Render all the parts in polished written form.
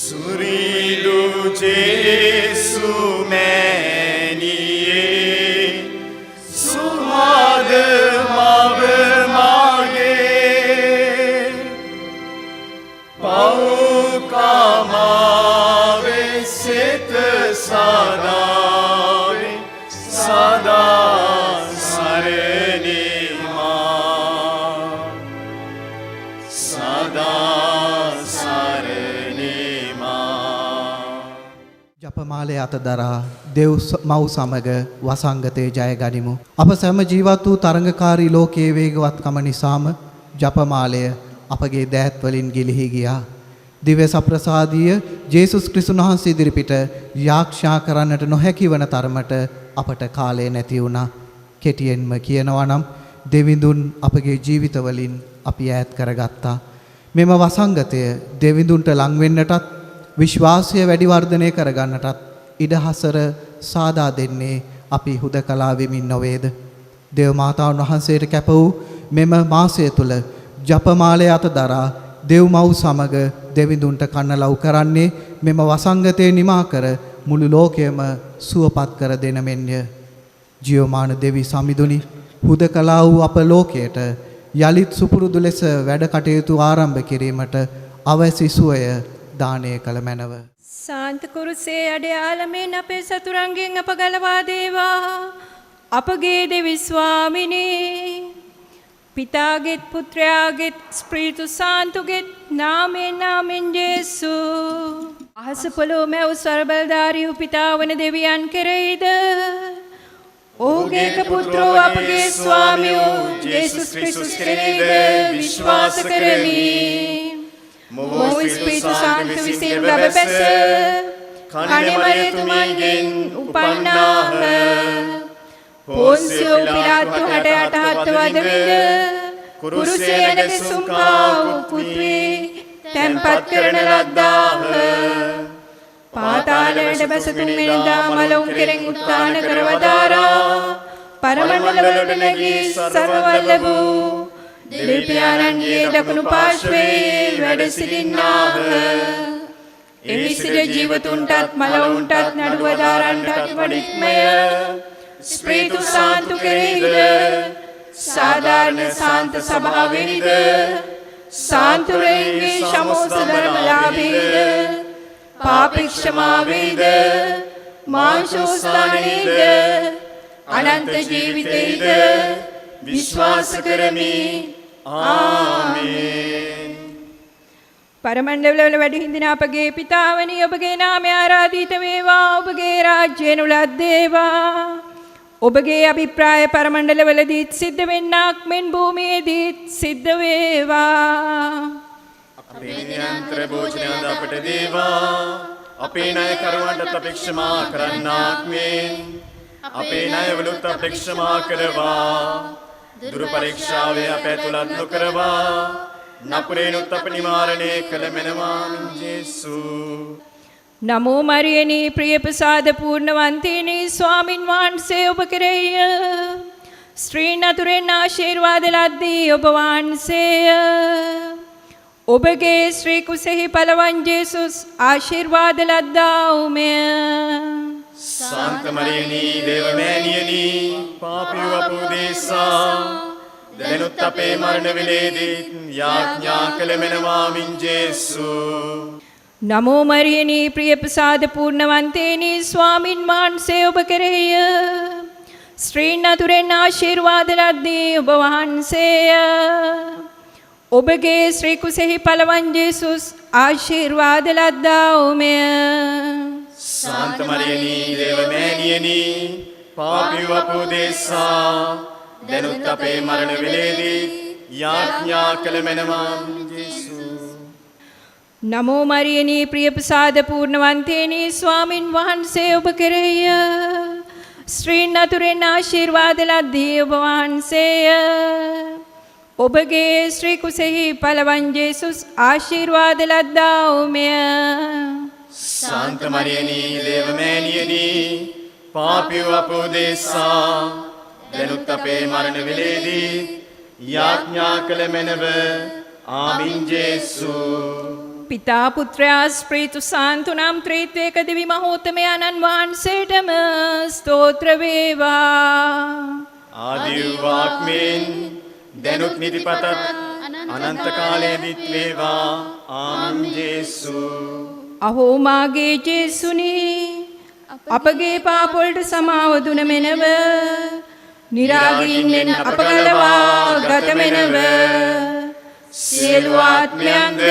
සුරිලු ජේසු මෑණියේ සුමද මව මාගේ පෞකමාවේ සිත සදාවේ සදා සරණිමා සදා ජපමාලය අතදරා දෙව් මව් සමග වසංගතේ ජය ගනිමු. අප සැම ජීවත් වූ තරඟකාරී ලෝකයේ වේගවත්කම නිසාම ජපමාලය අපගේ දෑත් වලින් ගිලිහි ගියා. දිව්‍ය සප්‍රසාදීය ජේසුස් ක්‍රිස්තුස් වහන්සේ ඉදිරිපිට යාක්ෂා කරන්නට නොහැකි වන තරමට අපට කාලය නැති වුණා. කෙටියෙන්ම කියනවා නම් දෙවිඳුන් අපගේ ජීවිතවලින් අපි ඈත් කරගත්තා. මෙම වසංගතය දෙවිඳුන්ට ලං වෙන්නටත් විශ්වාසය වැඩි වර්ධනය කරගන්නටත් ඉඩහසර සාදා දෙන්නේ අපි හුදකලා වෙමින් නොවේද? දේව මාතාවන් වහන්සේට කැප වූ මෙම මාසය තුල ජපමාලය අතදරා දෙව් මව් සමග දෙවිඳුන්ට කන්න ලව් කරන්නේ මෙම වසංගතේ නිමා කර මුළු ලෝකයම සුවපත් කර දෙන මෙන්ය. ජීවමාන දෙවි සමිඳුනි, හුදකලා වූ අප ලෝකයට යලිත් සුපුරුදු ලෙස වැඩ කටයුතු ආරම්භ කිරීමට අවැසි සුවය දානය කළ මැනව. සාන්ත කුරුසේ අඩයාලමෙන් අපේ සතුරන්ගෙන් අප ගලවා දේවා. අපගේ දෙවි ස්වාමිනේ, පිතාගෙත් පුත්‍රයාගෙත් ස්ප්‍රීතු සාන්තුගෙත් නාමෙන් නාමෙන් ජේසු. අහස පොළොව මැව් ස්වර්බලධාරී වූ පිතා වන දෙවියන් කෙරෙහිද ඔහුගේ පුත්‍රෝ අපගේ ස්වාමියෝ ජේසුස් ක්‍රිස්තුස් කෙරෙහිද විශ්වාස කරමි. මොහු ස්පීතු සාන්තු විසින් ලැබ පැස කණෙමරේතුමන්ගෙන් උපන්නාහ. පොන්සියෝ පිලාතු 68 වදවිද කුරුසයට දෙසුම්කා වූ පුත්‍රී තැන්පත් කරන ලද්දාහ. පාතාලයට බැස තුන්වෙනිදා මලවුන් කෙරෙන් උත්ථාන කරවදාරා පරමණ්ඩලවලට නැගී සර්වවල්ලභ වූ දෙවියන්ගේ දකුණු පාර්ශ්වයේ වැඩ සිටින්නාහ. එහි සිට ජීවතුන්ටත් මලවුන්ටත් නඩුවදාරන්ටත් වඩික්මය ස්ප්‍රීතු සාන්තු කෙරෙහිද සාධාරණ සාන්ත සභාවෙහිද සාන්තුරයන්ගේ ශමෝස ධර්මලාභීද පාපික්ෂමාවෙහිද මාංශෝස්ථානයේද අනන්ත ජීවිතයේද විශ්වාස කරමි. ආමේන්. පරමණ්ඩලවල වැඩ හිඳින අපගේ පිතාවනි, ඔබගේ නාමය ආරාධිත වේවා. ඔබගේ රාජ්‍යය නුලත් වේවා. ඔබගේ අභිප්‍රාය පරමණ්ඩලවලදීත් සිද්ධ වෙන්නක් මෙන් භූමියේදීත් සිද්ධ වේවා. අපේ නිරන්තර භෝජනය අපට දේවා. අපේ ණයකරුවන්ට අපි ක්ෂමා කරන්නාක් මෙන් අපේ ණයවලුත් අපි ක්ෂමා කරවා. දුරු පරීක්ෂාවේ අප ඇතුළත් නොකරවා. නපුරේනුත් අප නිවාරණය කළ මැනවා ජේසු. නමෝ මරියනී ප්‍රිය ප්‍රසාද පූර්ණවන්තිනී ස්වාමින් වහන්සේ ඔබ කෙරෙහිය. ස්ත්‍රීන් අතුරෙන් ආශිර්වාද ලද්දී ඔබ වහන්සේය. ඔබගේ ශ්‍රී කුසෙහි පලවන් ජේසුස් ආශිර්වාද ලද්දා උමය. සාන්ත මරියනී දේවමෑණියනී පාපියව අප උදෙසා දැනුත් අපේ මරණ වේලේදී යාඥා කළ මැනවා ජේසු. නමෝ මරියනී ප්‍රිය ප්‍රසාද පූර්ණවන්තිනී ස්වාමින් වහන්සේ ඔබ කෙරෙහිය. ස්ත්‍රීන් අතුරෙන් ආශිර්වාද ලද්දී ඔබ වහන්සේය. ඔබගේ ශ්‍රී කුසෙහි පලවන් ජේසුස් ආශිර්වාද ලද්දා උමය. සාන්ත මරියනී දේවමෑණියනී පාපියව අප උදෙසා දැනුත් අපේ මරණ වේලේදී යාඥා කළ මැනවා ජේසු. නමෝ මරියනී ප්‍රිය ප්‍රසාද පූර්ණවන්තිනී ස්වාමින් වහන්සේ ඔබ කෙරෙහිය. ස්ත්‍රීන් අතුරෙන් ආශිර්වාද ලද්දී ඔබ වහන්සේය. ඔබගේ ශ්‍රී කුසෙහි පලවන් ජේසුස් ආශිර්වාද ලද්දා උමය. සාන්ත මරියනී දේවමෑණියනී පාපියව අප උදෙසා දැනුත් අපේ මරණ වේලේදී යාඥා කළ මැනව ආමින් ජේසු. පිතා පුත්‍රයා ස්ප්‍රීතු සාන්තු නම් ත්‍රිත්වයක දිවි මහෝත්තමයන්න් වහන්සේටම ස්තෝත්‍ර වේවා. ආදි වාක්මෙන් දැනුත් නිතිපතත් අනන්ත කාලයේදීත් වේවා. ආමෙන් ජේසු. අහෝ මාගේ ජේසුනි අපගේ පාප වලට සමාව දුන මෙනව නිරාගීන්ෙන් අප ගලවා ගත මෙනව සියලු ආත්මයන්ද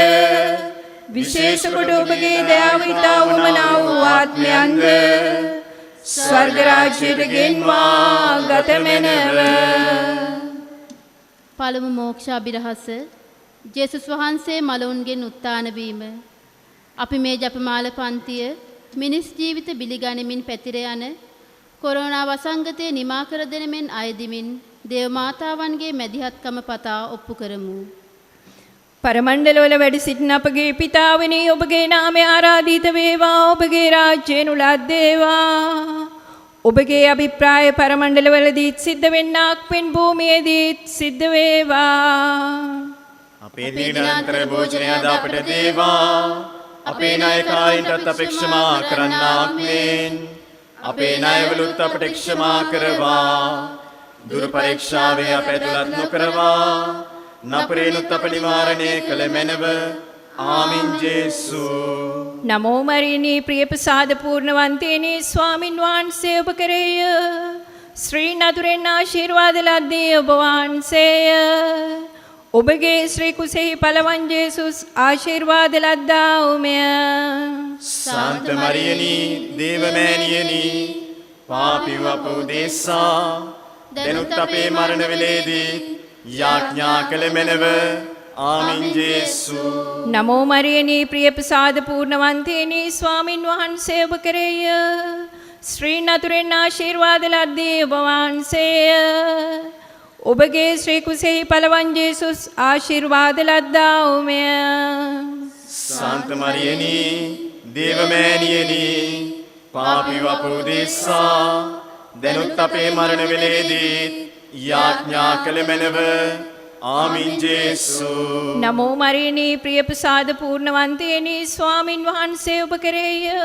විශේෂ කොට ඔබගේ දයාව ඉතා වමනා වූ ආත්මයන්ද ස්වර්ග රාජ්‍යයට ගෙන්වා ගත මෙනව. පළමු මෝක්ෂ අභිරහස ජේසුස් වහන්සේ මලවුන්ගෙන් උත්ථාන වීම. අපි මේ ජපමාල පන්තිය මිනිස් ජීවිත බිලිගනිමින් පැතිර යන කොරෝනා වසංගතය නිමා කර දෙන මෙන් අයදිමින් දේව මාතාවන්ගේ මැදිහත්කම පතා ඔප්පු කරමු. පරමණ්ඩලවල වැඩ සිටින අපගේ පිතාවනි ඔබගේ නාමය ආරාධිත වේවා. ඔබගේ රාජ්‍යය නුලත් වේවා. ඔබගේ අභිප්‍රාය පරමණ්ඩලවලදීත් සිද්ධ වෙන්නාක් මෙන් භූමියේදීත් සිද්ධ වේවා. අපේ දිනාන්තර භෝජනය අද අපට දේවා. අපේ නායකයන්ටත් අපේක්ෂා කරන්නාක් මෙන් අපේ ණයවලුත් අපට ක්ෂමා කරවා. දුර පරීක්ෂාවේ අප ඇතුළත් නොකරවා. නපරේනුත් අප නිවාරණය කළ මැනව. ආමෙන් ජේසු. නමෝ මරියනී ප්‍රිය ප්‍රසාද පූර්ණවන්තේනී ස්වාමින් වහන්සේ ඔබ කෙරෙහිය. ශ්‍රී නතුරෙන් ආශිර්වාද ලද්දේ ඔබ වහන්සේය. ඔබගේ ශ්‍රී කුසෙහි පළවන් ජේසුස් ආශිර්වාද ලද්දා උමය. සාන්ත මරියනී දේවමෑණියනි පාපිව අප උදෙසා දැනුත් අපේ මරණ වේලේදී යාඥා කළ මැනව. ආමෙන් ජේසු. නමෝ මරියනී ප්‍රිය ප්‍රසාද පූර්ණවන්තේනී ස්වාමින් වහන්සේ ඔබ කෙරෙහිය. ශ්‍රී නතුරෙන් ආශිර්වාද ලද්දේ ඔබ වහන්සේය. ඔබගේ ශ්‍රී කුසෙහි පළවන් ජේසුස් ආශිර්වාද ලද්දා උමය. සාන්ත මරියනී දේවමෑණියනි පාපිව අප උදෙසා දැනුත් අපේ මරණ වේලේදී යාඥා කළ මැනව. ආමෙන් ජේසු. නමෝ මරියනී ප්‍රිය ප්‍රසාද පූර්ණවන්තේනී ස්වාමින් වහන්සේ ඔබ කෙරෙහිය.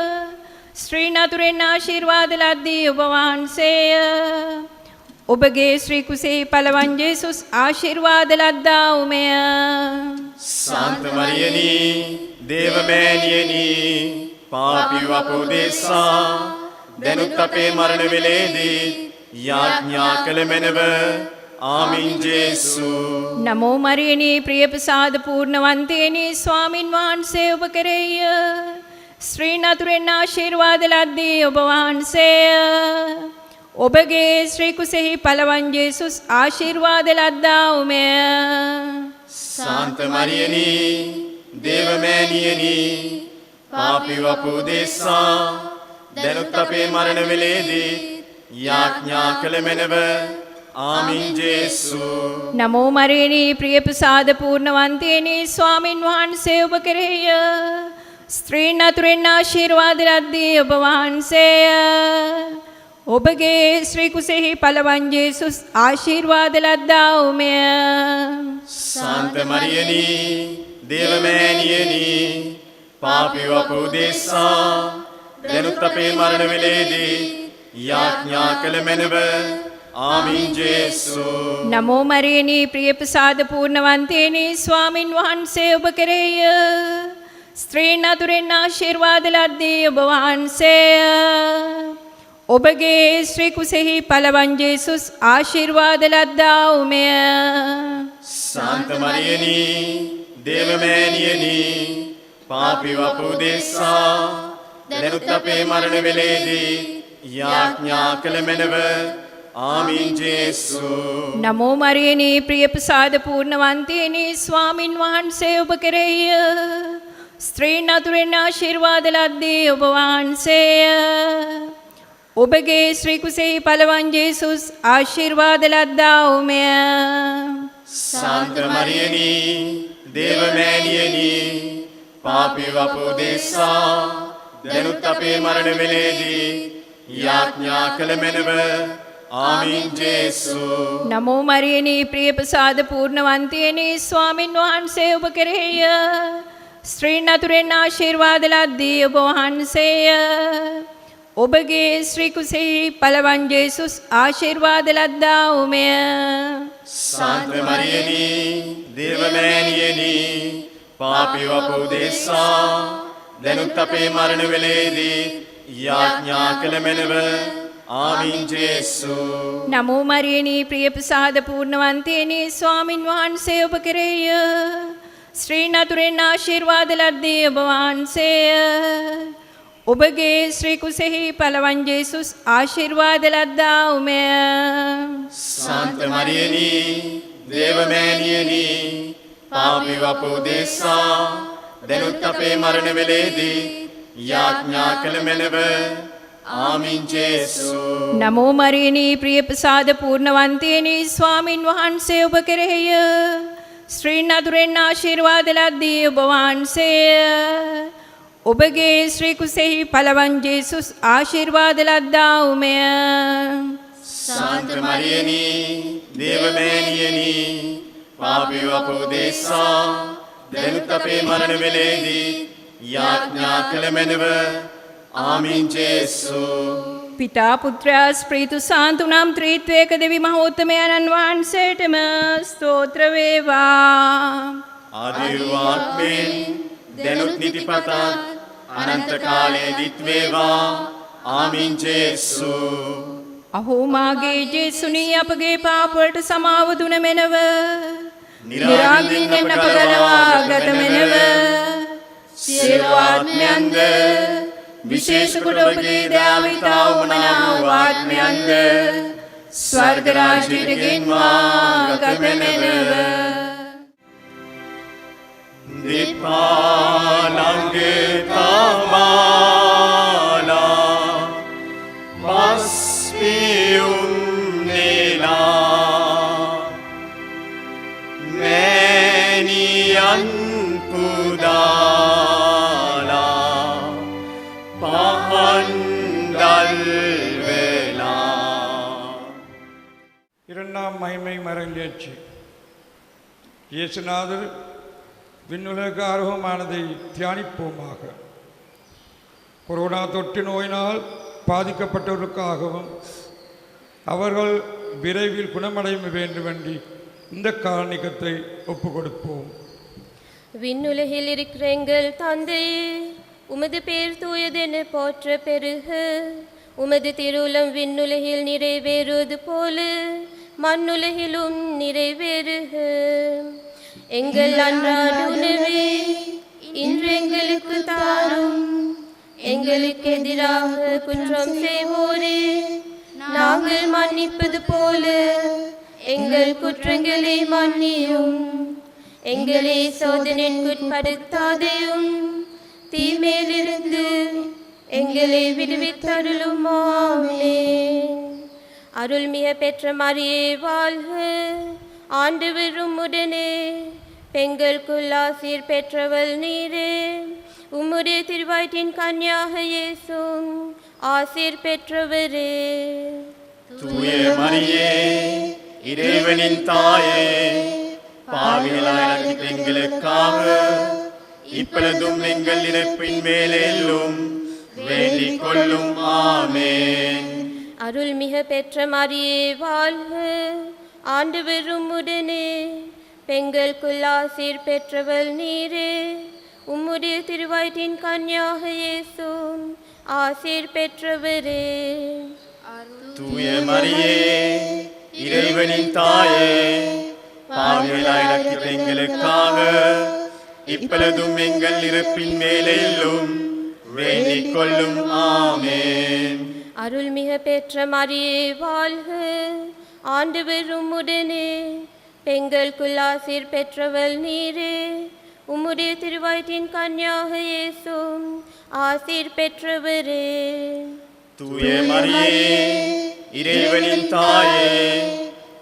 ශ්‍රී නතුරෙන් ආශිර්වාද ලද්දේ ඔබ වහන්සේය. ඔබගේ ශ්‍රී කුසෙහි පළවන් ජේසුස් ආශිර්වාද ලද්දා උමය. සාන්ත මරියනී දේවමෑණියනි පාපිව අප උදෙසා දැනුත් අපේ මරණ වේලේදී යාඥා කළ මැනව. ආමෙන් ජේසු. නමෝ මරියනී ප්‍රිය ප්‍රසාද පූර්ණවන්තේනී ස්වාමින් වහන්සේ ඔබ කෙරෙහිය. ශ්‍රී නතුරෙන් ආශිර්වාද ලද්දේ ඔබ වහන්සේය. ඔබගේ ශ්‍රී කුසෙහි පළවන් ජේසුස් ආශිර්වාද ලද්දා උමය. සාන්ත මරියනී දේවමෑණියනි පාපිව අප උදෙසා දැනුත් අපේ මරණ වේලේදී යාඥා කළ මැනව. ආමෙන් ජේසු. නමෝ මරියනී ප්‍රිය ප්‍රසාද පූර්ණවන්තේනී ස්වාමින් වහන්සේ ඔබ කෙරෙහිය. ස්ත්‍රී නතුරෙන් ආශිර්වාද ලද්දේ ඔබ වහන්සේය. ඔබගේ ශ්‍රී කුසෙහි පළවන් ජේසුස් ආශිර්වාද ලද්දා උමය. සාන්ත මරියනී දේවමෑණියනි පාපිව අප උදෙසා දැනුත් අපේ මරණ වේලේදී යාඥා කළ මැනව. ආමෙන් ජේසු. නමෝ මරියනී ප්‍රිය ප්‍රසාද පූර්ණවන්තේනී ස්වාමින් වහන්සේ ඔබ කෙරෙහිය. ස්ත්‍රී නතුරෙන් ආශිර්වාද ලද්දේ ඔබ වහන්සේය. ඔබගේ ශ්‍රී කුසෙහි පළවන් ජේසුස් ආශිර්වාද ලද්දා උමය. සාන්ත මරියනී දේවමෑණියනි පාපිව අප උදෙසා දැනුත් අපේ මරණ වේලේදී යාඥා කළ මැනව. ආමෙන් ජේසු. නමෝ මරියනී ප්‍රිය ප්‍රසාද පූර්ණවන්තේනී ස්වාමින් වහන්සේ ඔබ කෙරෙහිය. ස්ත්‍රී නතුරෙන් ආශිර්වාද ලද්දේ ඔබ වහන්සේය. ඔබගේ ශ්‍රී කුසෙහි පළවන් ජේසුස් ආශිර්වාද ලද්දා උමය. සාන්ත මරියනී දේවමෑණියනි පාපිව අප උදෙසා දැනුත් අපේ මරණ වේලේදී යාඥා කළ මැනව. ආමෙන් ජේසු. නමෝ මරියනී ප්‍රිය ප්‍රසාද පූර්ණවන්තේනී ස්වාමින් වහන්සේ ඔබ කෙරෙහිය. ස්ත්‍රීන් අතුරෙන් ආශිර්වාද ලද්දී ඔබ වහන්සේය. ඔබගේ ශ්‍රී කුසෙහි පළවන් ජේසුස් ආශිර්වාද ලද්දා උමය. සාන්ත මරියනි දේවමෑණියනි පාපී අප උදෙසා දැනුත් අපේ මරණ වේලේදී යාඥා කළ මැනව. ආමීන් ජේසු. නමෝ මරියනි ප්‍රිය ප්‍රසාද පූර්ණවන්තේනි ස්වාමින් වහන්සේ ඔබ කෙරෙහිය. ස්ත්‍රීන් අතුරෙන් ආශිර්වාද ලද්දී ඔබ වහන්සේය. ඔබගේ ශ්‍රී කුසෙහි පළවන් ජේසුස් ආශිර්වාද ලද්දා උමය. සාන්ත මරියනි දේවමෑණියනි පාපී අප උදෙසා දැනුත් අපේ මරණ වේලේදී යාඥා කළ මැනව. ආමීන් ජේසු. නමෝ මරියනි ප්‍රිය ප්‍රසාද පූර්ණවන්තේනි ස්වාමින් වහන්සේ ඔබ කෙරෙහිය. ස්ත්‍රීන් අතුරෙන් ආශිර්වාද ලද්දී ඔබ වහන්සේය. ඔබගේ ශ්‍රී කුසෙහි පළවන් ජේසුස් ආශිර්වාද ලද්දා උමය. සාන්ත මරියනි දේවමෑණියනි පාපී අප උදෙසා දැනුත් අපේ මරණ වේලේදී යාඥා කළ මැනව. ආමීන් ජේසු. පිතා පුත්‍රයා ස්ප්‍රීතු සාන්තු නම් ත්‍රිත්වයක දෙවි මහෝත්තමයන්න් වහන්සේටම ස්තෝත්‍ර වේවා. ආදිවාත්මෙන් දැනුත් නිතිපතත් අනන්ත කාලයේදීත් වේවා. ආමීන් ජේසු. අහෝ මාගේ ජේසුනි අපගේ පාප වලට සමාව දුන මෙනව. නිරාගින්නෙන් අප ගලවා ගත මෙනව. සියලු ආත්මයන්ද විශේෂ කොට ඔබගේ දයාවිතා උමනා වූ ආත්මයන්ද ස්වර්ග රාජ්‍යයට ගෙන්වා ගත මෙනව. දීපාලංගිතමාලා පස්පියුම් නෙලා මෑණියන් පුදාලා පහන්දල් වෙලා. இரண்டாம் மகிமை மரங்கேற்றி இயேசுநாதர் விண்ணுலக ஆர்வமானதை தியானிப்போமாக. கொரோனா தொற்று நோயினால் பாதிக்கப்பட்டவர்களுக்காகவும் அவர்கள் விரைவில் குணமடைய வேண்டுமென்று இந்த காரணிக்கத்தை ஒப்பு கொடுப்போம். விண்ணுலகில் இருக்கிற எங்கள் தந்தையே, உமது பேர் தூயதென போற்ற பெருக. உமது திருவுளம் விண்ணுலகில் நிறைவேறுவது போல மண்ணுலகிலும் நிறைவேறுக. எங்கள் அன்றாட உணவை இன்று எங்களுக்கு தாரும். எங்களுக்கு எதிராக குற்றம் செய்வோரே நாங்கள் மன்னிப்பது போல எங்கள் குற்றங்களை மன்னியும். எங்களை சோதனைக்குட்படுத்தாதையும் தீமையிலிருந்து எங்களை விடுவித்தருளும். ஆமென். அருள்மிக பெற்ற மரியே வாழ்க. ஆண்டவர் உம்முடனே, பெண்களுக்குள் ஆசீர் பெற்றவள் நீரே. உம்முடைய திருவயிற்றின் கன்னியாக இயேசுவும் ஆசீர் பெற்றவரே. தூய மரியே இறைவனின் தாயே, பாவிகளாகிய எங்களுக்காக இப்பொழுதும் எங்கள் இறப்பின் மேலும் வேண்டிக் கொள்ளும். ஆமென். அருள்மிக பெற்ற மரியே வாழ்க. ஆண்டவர் உம்முடனே, பெண்களுக்குள் ஆசீர் பெற்றவள் நீரே. உம்முடைய திருவயிற்றின் கன்னியாக இயேசுவும் ஆசீர் பெற்றவரே. தூய மரியே இறைவனின் தாயே, பாவிகளாகிய எங்களுக்காக இப்பொழுதும் எங்கள் இறப்பின் மேலும் வேண்டிக் கொள்ளும். ஆமென். அருள்மிக பெற்ற மரியே வாழ்க. ஆண்டவர் உம்முடனே, பெண்களுக்குள் ஆசீர் பெற்றவள் நீரே. உம்முடைய திருவயிற்றின் கன்னியாக இயேசுவும் ஆசீர் பெற்றவரே. தூய மரியே இறைவனின் தாயே,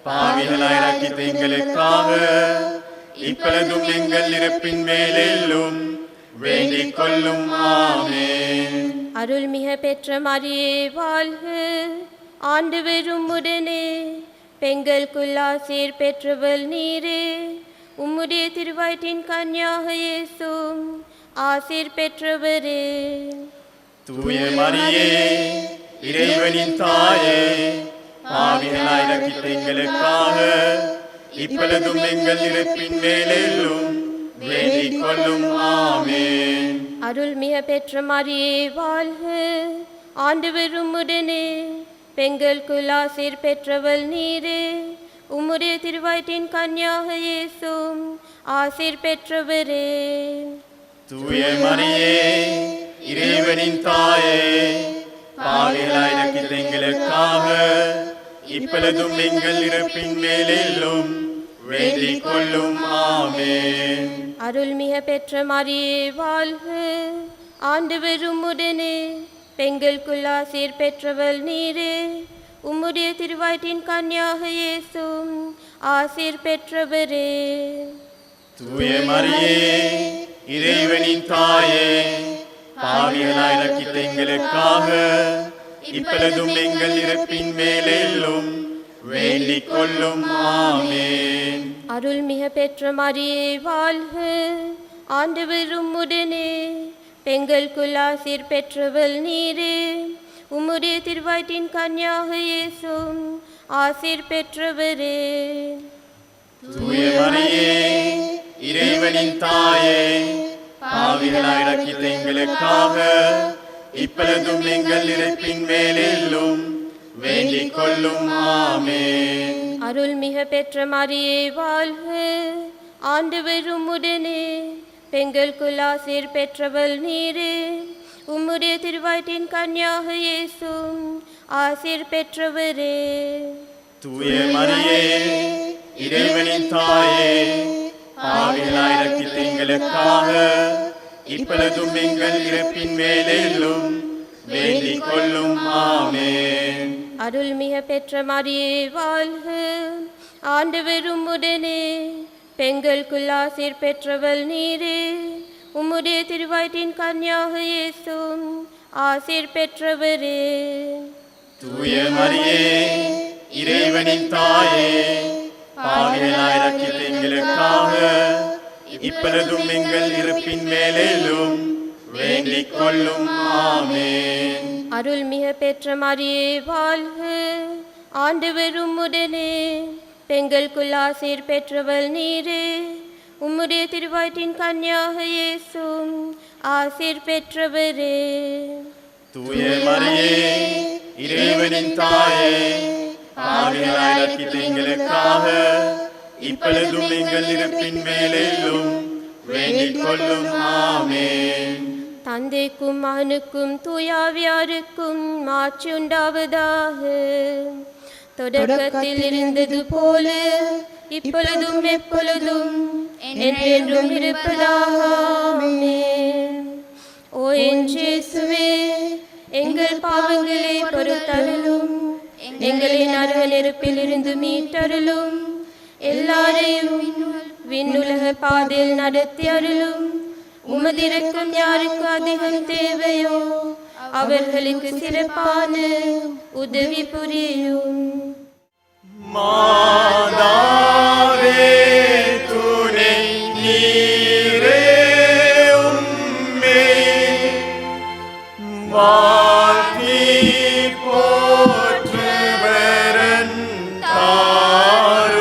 பாவிகளாகிய எங்களுக்காக இப்பொழுதும் எங்கள் இறப்பின் மேலும் வேண்டிக் கொள்ளும். ஆமென். அருள்மிக பெற்ற மரியே வாழ்க. ஆண்டவர் உம்முடனே, பெண்களுக்குள் ஆசீர் பெற்றவள் நீரே. உம்முடைய திருவயிற்றின் கன்னியாக இயேசுவும் ஆசீர் பெற்றவரே. தூய மரியே இறைவனின் தாயே, பாவிகளாய் இரக்கித்த எங்களுக்காக இப்பொழுதும் எங்கள் இறப்பின் வேளையிலும் வேண்டிக் கொள்ளும். ஆமென். அருள்மிக பெற்ற மரியே வாழ்க, ஆண்டவர் உம்முடனே, பெண்களுக்குள் ஆசீர் பெற்றவள் நீரே. உம்முடைய திருவயிற்றின் கன்னியாக இயேசுவும் ஆசீர் பெற்றவரே. தூய மரியே இறைவனின் தாயே, பாவிகளாய் இரக்கித்த எங்களுக்காக இப்பொழுதும் எங்கள் இறப்பின் வேளையிலும் வேண்டிக் கொள்ளும். ஆமென். அருள்மிக பெற்ற மரியே வாழ்க, ஆண்டவர் உம்முடனே, பெண்களுக்குள் ஆசீர் பெற்றவள் நீரே. உம்முடைய திருவயிற்றின் கன்னியாக இயேசுவும் ஆசீர் பெற்றவரே. தூய மரியே இறைவனின் தாயே, பாவிகளாய் இரக்கித்த எங்களுக்காக இப்பொழுதும் எங்கள் இறப்பின் வேளையிலும் வேண்டிக் கொள்ளும். ஆமென். அருள்மிக பெற்ற மரியே வாழ்க, ஆண்டவர் உம்முடனே, பெண்களுக்குள் ஆசீர் பெற்றவள் நீரே. உம்முடைய திருவயிற்றின் கன்னியாக இயேசுவும் ஆசீர் பெற்றவரே. தூய மரியே இறைவனின் தாயே, பாவிகளாய் இரக்கித்த எங்களுக்காக இப்பொழுதும் எங்கள் இறப்பின் வேளையிலும் வேண்டிக் கொள்ளும். ஆமென். அருள்மிக பெற்ற மரியே வாழ்க, ஆண்டவர் உம்முடனே, பெண்களுக்குள் ஆசீர் பெற்றவள் நீரே. உம்முடைய திருவயிற்றின் கன்னியாக இயேசுவும் ஆசீர் பெற்றவரே. தூய மரியே இறைவனின் தாயே, பாவிகளாய் இரக்கித்த எங்களுக்காக இப்பொழுதும் எங்கள் இறப்பின் வேளையிலும் வேண்டிக் கொள்ளும். ஆமென். அருள்மிக பெற்ற மரியே வாழ்க, ஆண்டவர் உம்முடனே, பெண்களுக்குள் ஆசீர் பெற்றவள் நீரே. உம்முடைய திருவயிற்றின் கன்னியாக இயேசுவும் ஆசீர் பெற்றவரே. தூய மரியே இறைவனின் தாயே, பாவிகளாய் இரக்கித்த எங்களுக்காக இப்பொழுதும் எங்கள் இறப்பின் வேளையிலும் வேண்டிக் கொள்ளும். ஆமென். அருள்மிக பெற்ற மரியே வாழ்க, ஆண்டவர் உம்முடனே, பெண்களுக்குள் ஆசீர் பெற்றவள் நீரே. உம்முடைய திருவயிற்றின் கன்னியாக இயேசுவும் ஆசீர் பெற்றவரே. தூய மரியே இறைவனின் தாயே, பாவிகளாய் இரக்கித்த எங்களுக்காக இப்பொழுதும் எங்கள் இறப்பின் வேளையிலும் வேண்டிக் கொள்ளும். ஆமென். தந்தைக்கும் மகனுக்கும் தூயாவியாருக்கும் மாட்சி உண்டாவதாக. தொடக்கத்தில் இருந்தது போல இப்பொழுதும் எப்பொழுதும் என்றென்றும் இருப்பதாக. ஆமென். ஓ என் இயேசுவே, எங்கள் பாவங்களை பொறுத்தருளும், எங்களை நரக நெருப்பில் இருந்து மீட்டருளும், எல்லாரையும் விண்ணுலக பாதையில் நடத்தி அருளும். உமது இரக்கம் யாருக்கு அதிகம் தேவையோ அவர்களுக்கு சிறப்பான உதவி புரியும். மாதாவே துணை நீரே, உம்மை வாழ்த்தி போற்றுவரன் தாரும்.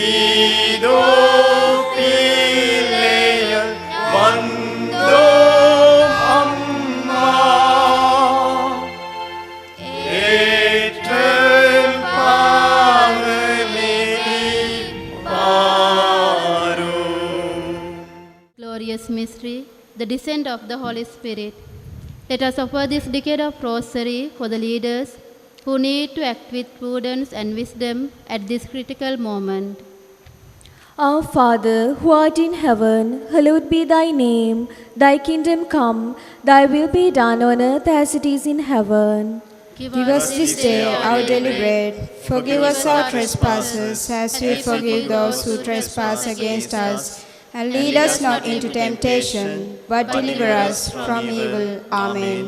இதோ பிள்ளைகள் வந்தோம் அம்மா, ஏற்றல் பாவமே பாரும். Glorious mystery, the descent of the Holy Spirit. Let us offer this decade of rosary for the leaders who need to act with prudence and wisdom at this critical moment. Our Father, who art in heaven, hallowed be thy name. Thy kingdom come, thy will be done on earth as it is in heaven. Give us this day our daily bread. Forgive us our trespasses, as we forgive those who trespass against us. And lead us not into temptation, but deliver us from evil. Amen.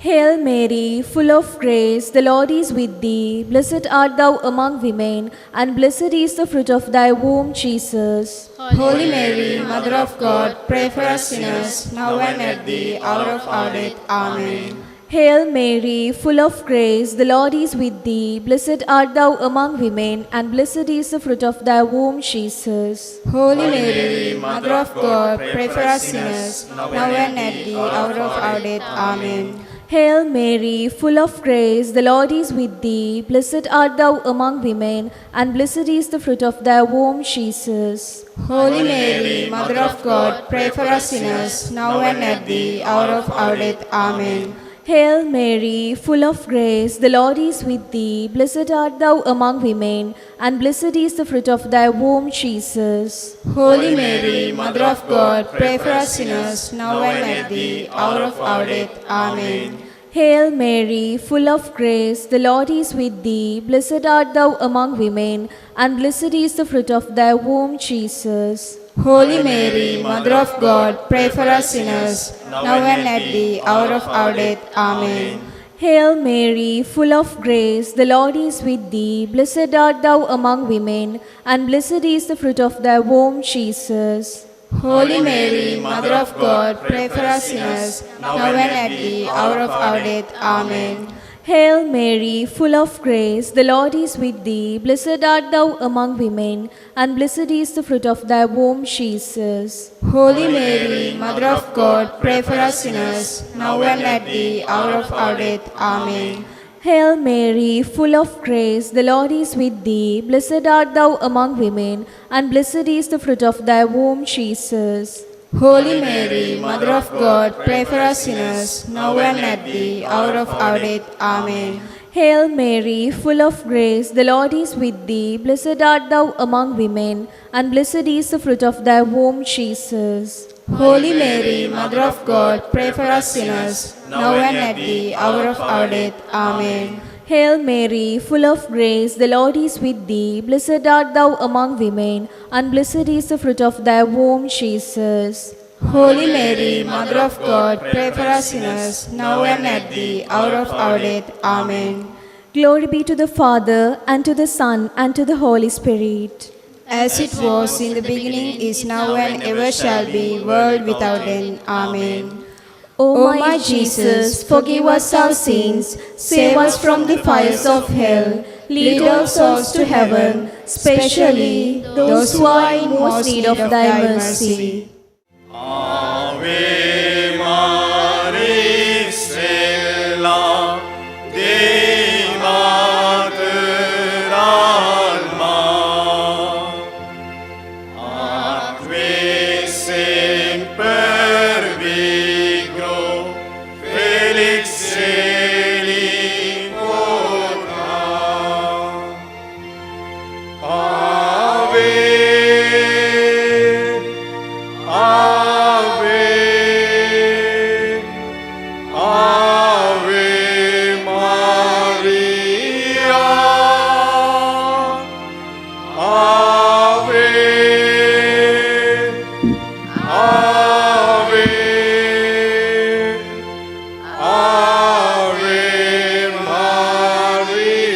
Hail Mary, full of grace, the Lord is with thee. Blessed art thou among women, and blessed is the fruit of thy womb, Jesus. Holy Mary, Mother of God, pray for us sinners, now and at the hour of our death. Amen. Hail Mary, full of grace, the Lord is with thee. Blessed art thou among women, and blessed is the fruit of thy womb, Jesus. Holy Mary, Mother of God, pray for us sinners, now and at the hour of our death. Amen. Hail Mary, full of grace, the Lord is with thee. Blessed art thou among women, and blessed is the fruit of thy womb, Jesus. Holy Mary, Mother of God, pray for us sinners, now and at the hour of our death. Amen. Hail Mary, full of grace, the Lord is with thee. Blessed art thou among women, and blessed is the fruit of thy womb, Jesus. Holy Mary, Mother of God, pray for us sinners, now and at the hour of our death. Amen. Hail Mary, full of grace, the Lord is with thee. Blessed art thou among women, and blessed is the fruit of thy womb, Jesus. Holy Mary, Mother of God, pray for us sinners, now and at the hour of our death. Amen. Hail Mary, full of grace, the Lord is with thee. Blessed art thou among women, and blessed is the fruit of thy womb, Jesus. Holy Mary, Mother of God, pray for us sinners, now and at the hour of our death. Amen. Hail Mary, full of grace, the Lord is with thee. Blessed art thou among women, and blessed is the fruit of thy womb, Jesus. Holy Mary, Mother of God, pray for us sinners, now and at the hour of our death. Amen. Hail Mary, full of grace, the Lord is with thee. Blessed art thou among women, and blessed is the fruit of thy womb, Jesus. Holy Mary, Mother of God, pray for us sinners, now and at the hour of our death. Amen. Hail Mary, full of grace, the Lord is with thee. Blessed art thou among women, and blessed is the fruit of thy womb, Jesus. Holy Mary, Mother of God, pray for us sinners, now and at the hour of our death. Amen. Hail Mary, full of grace, the Lord is with thee. Blessed art thou among women, and blessed is the fruit of thy womb, Jesus. Holy Mary, Mother of God, pray for us sinners, now and at the hour of our death. Amen. Glory be to the Father, and to the Son, and to the Holy Spirit. As it was in the beginning, is now, and ever shall be, world without end. Amen. O my Jesus, forgive us our sins, save us from the fires of hell, lead all souls to heaven, especially those who are in most need of thy mercy. Ave Maris Stella, Dei Mater Alma, atque semper vigro, felix celi quota. Ave, Ave, Ave Maria, Ave, Ave, Ave Maria.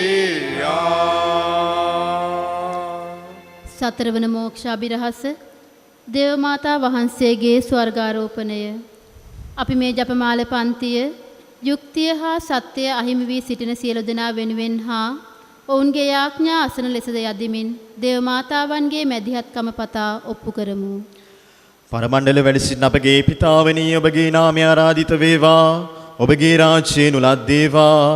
සතරවන මෝක්ෂාභිරහස දේවමාතා වහන්සේගේ ස්වර්ගාරෝපණය. අපි මේ ජපමාල පන්තිය යුක්තිය හා සත්‍යය අහිමි වී සිටින සියලු දෙනා වෙනුවෙන් හා ඔවුන්ගේ යාඥා අසන ලෙසද යදිමින් දේවමාතාවන්ගේ මැදිහත්කම පතා ඔප්පු කරමු. පරමණ්ඩල වැඩ සිටින අපගේ පිතාවනි ඔබගේ නාමය ආරාධිත වේවා. ඔබගේ රාජ්‍යය නුලද්දේවා.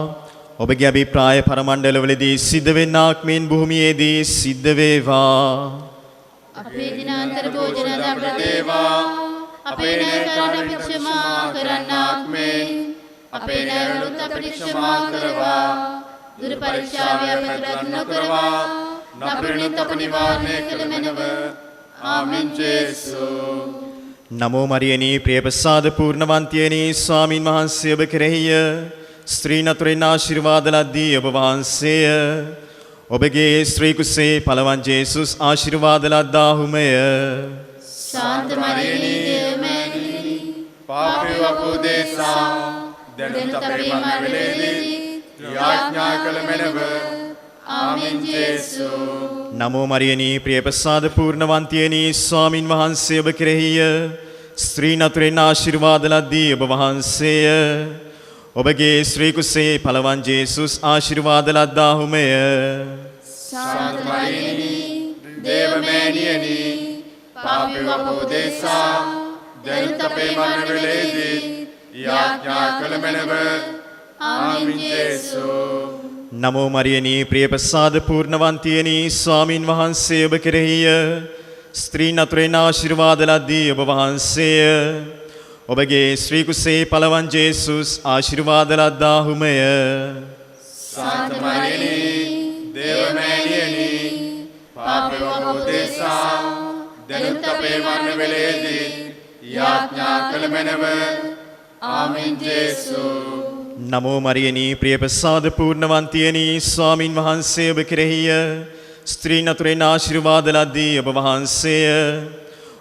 ඔබගේ අභිප්‍රාය පරමණ්ඩලවලදී සිද්ධ වෙන්නාක් මෙන් භූමියේදී සිද්ධ වේවා. අපේ දිනාන්තර භෝජන අපට දේවා. අපේ ණයකරණ අපි ක්ෂමා කරන්නාක් මෙන් අපේ ණයවලුත් අපට ක්ෂමා කරවා. දුර පරීක්ෂාවේ අපට නොකරවා. නපුරුණිත් අප නිවාරණය කළ මැනව. ආමෙන් ජේසු. නමෝ මරියනී ප්‍රියප්‍රසාද පූර්ණවන්තියනී ස්වාමින් වහන්සේ ඔබ කෙරෙහිය. ස්ත්‍රීන් අතුරින් ආශිර්වාද ලද්දී ඔබ වහන්සේය. ඔබගේ ස්ත්‍රී කුසේ පළවන් ජේසුස් ආශිර්වාද ලද්දාහුමය. ශාන්ත මරියනී දේවමෑණී පාපී වපුදේසා දැනුත් අපේ මරණවේදී යාඥා කළ මැනව. ආමෙන් ජේසු. නමෝ මරියනී ප්‍රිය ප්‍රසාද පූර්ණවන්තියනී ස්වාමින් වහන්සේ ඔබ කෙරෙහිය. ස්ත්‍රීන් අතුරෙන් ආශිර්වාද ලද්දී ඔබ වහන්සේය. ඔබගේ ශ්‍රී කුසේ පළවන් ජේසුස් ආශිර්වාද ලද්දාහුමය. සාන්ත මරියනී දේවමෑණියනි පාපී අපෝදේසා දැනුත් අපේ මරණවේදී යාඥා කළ මැනව. ආමෙන් ජේසු. නමෝ මරියනී ප්‍රිය ප්‍රසාද පූර්ණවන්තියනී ස්වාමින් වහන්සේ ඔබ කෙරෙහිය. ස්ත්‍රීන් අතුරෙන් ආශිර්වාද ලද්දී ඔබ වහන්සේය. ඔබගේ ශ්‍රී කුසේ පළවන් ජේසුස් ආශිර්වාද ලද්දාහුමය. සාන්ත මරියනී දේවමෑණියනි පාපී අපෝදේසා දැනුත් අපේ මරණවේදී යාඥා කළ මැනව. ආමෙන් ජේසු. නමෝ මරියනී ප්‍රිය ප්‍රසාද පූර්ණවන්තියනී ස්වාමින් වහන්සේ ඔබ කෙරෙහිය. ස්ත්‍රීන් අතුරෙන් ආශිර්වාද ලද්දී ඔබ වහන්සේය.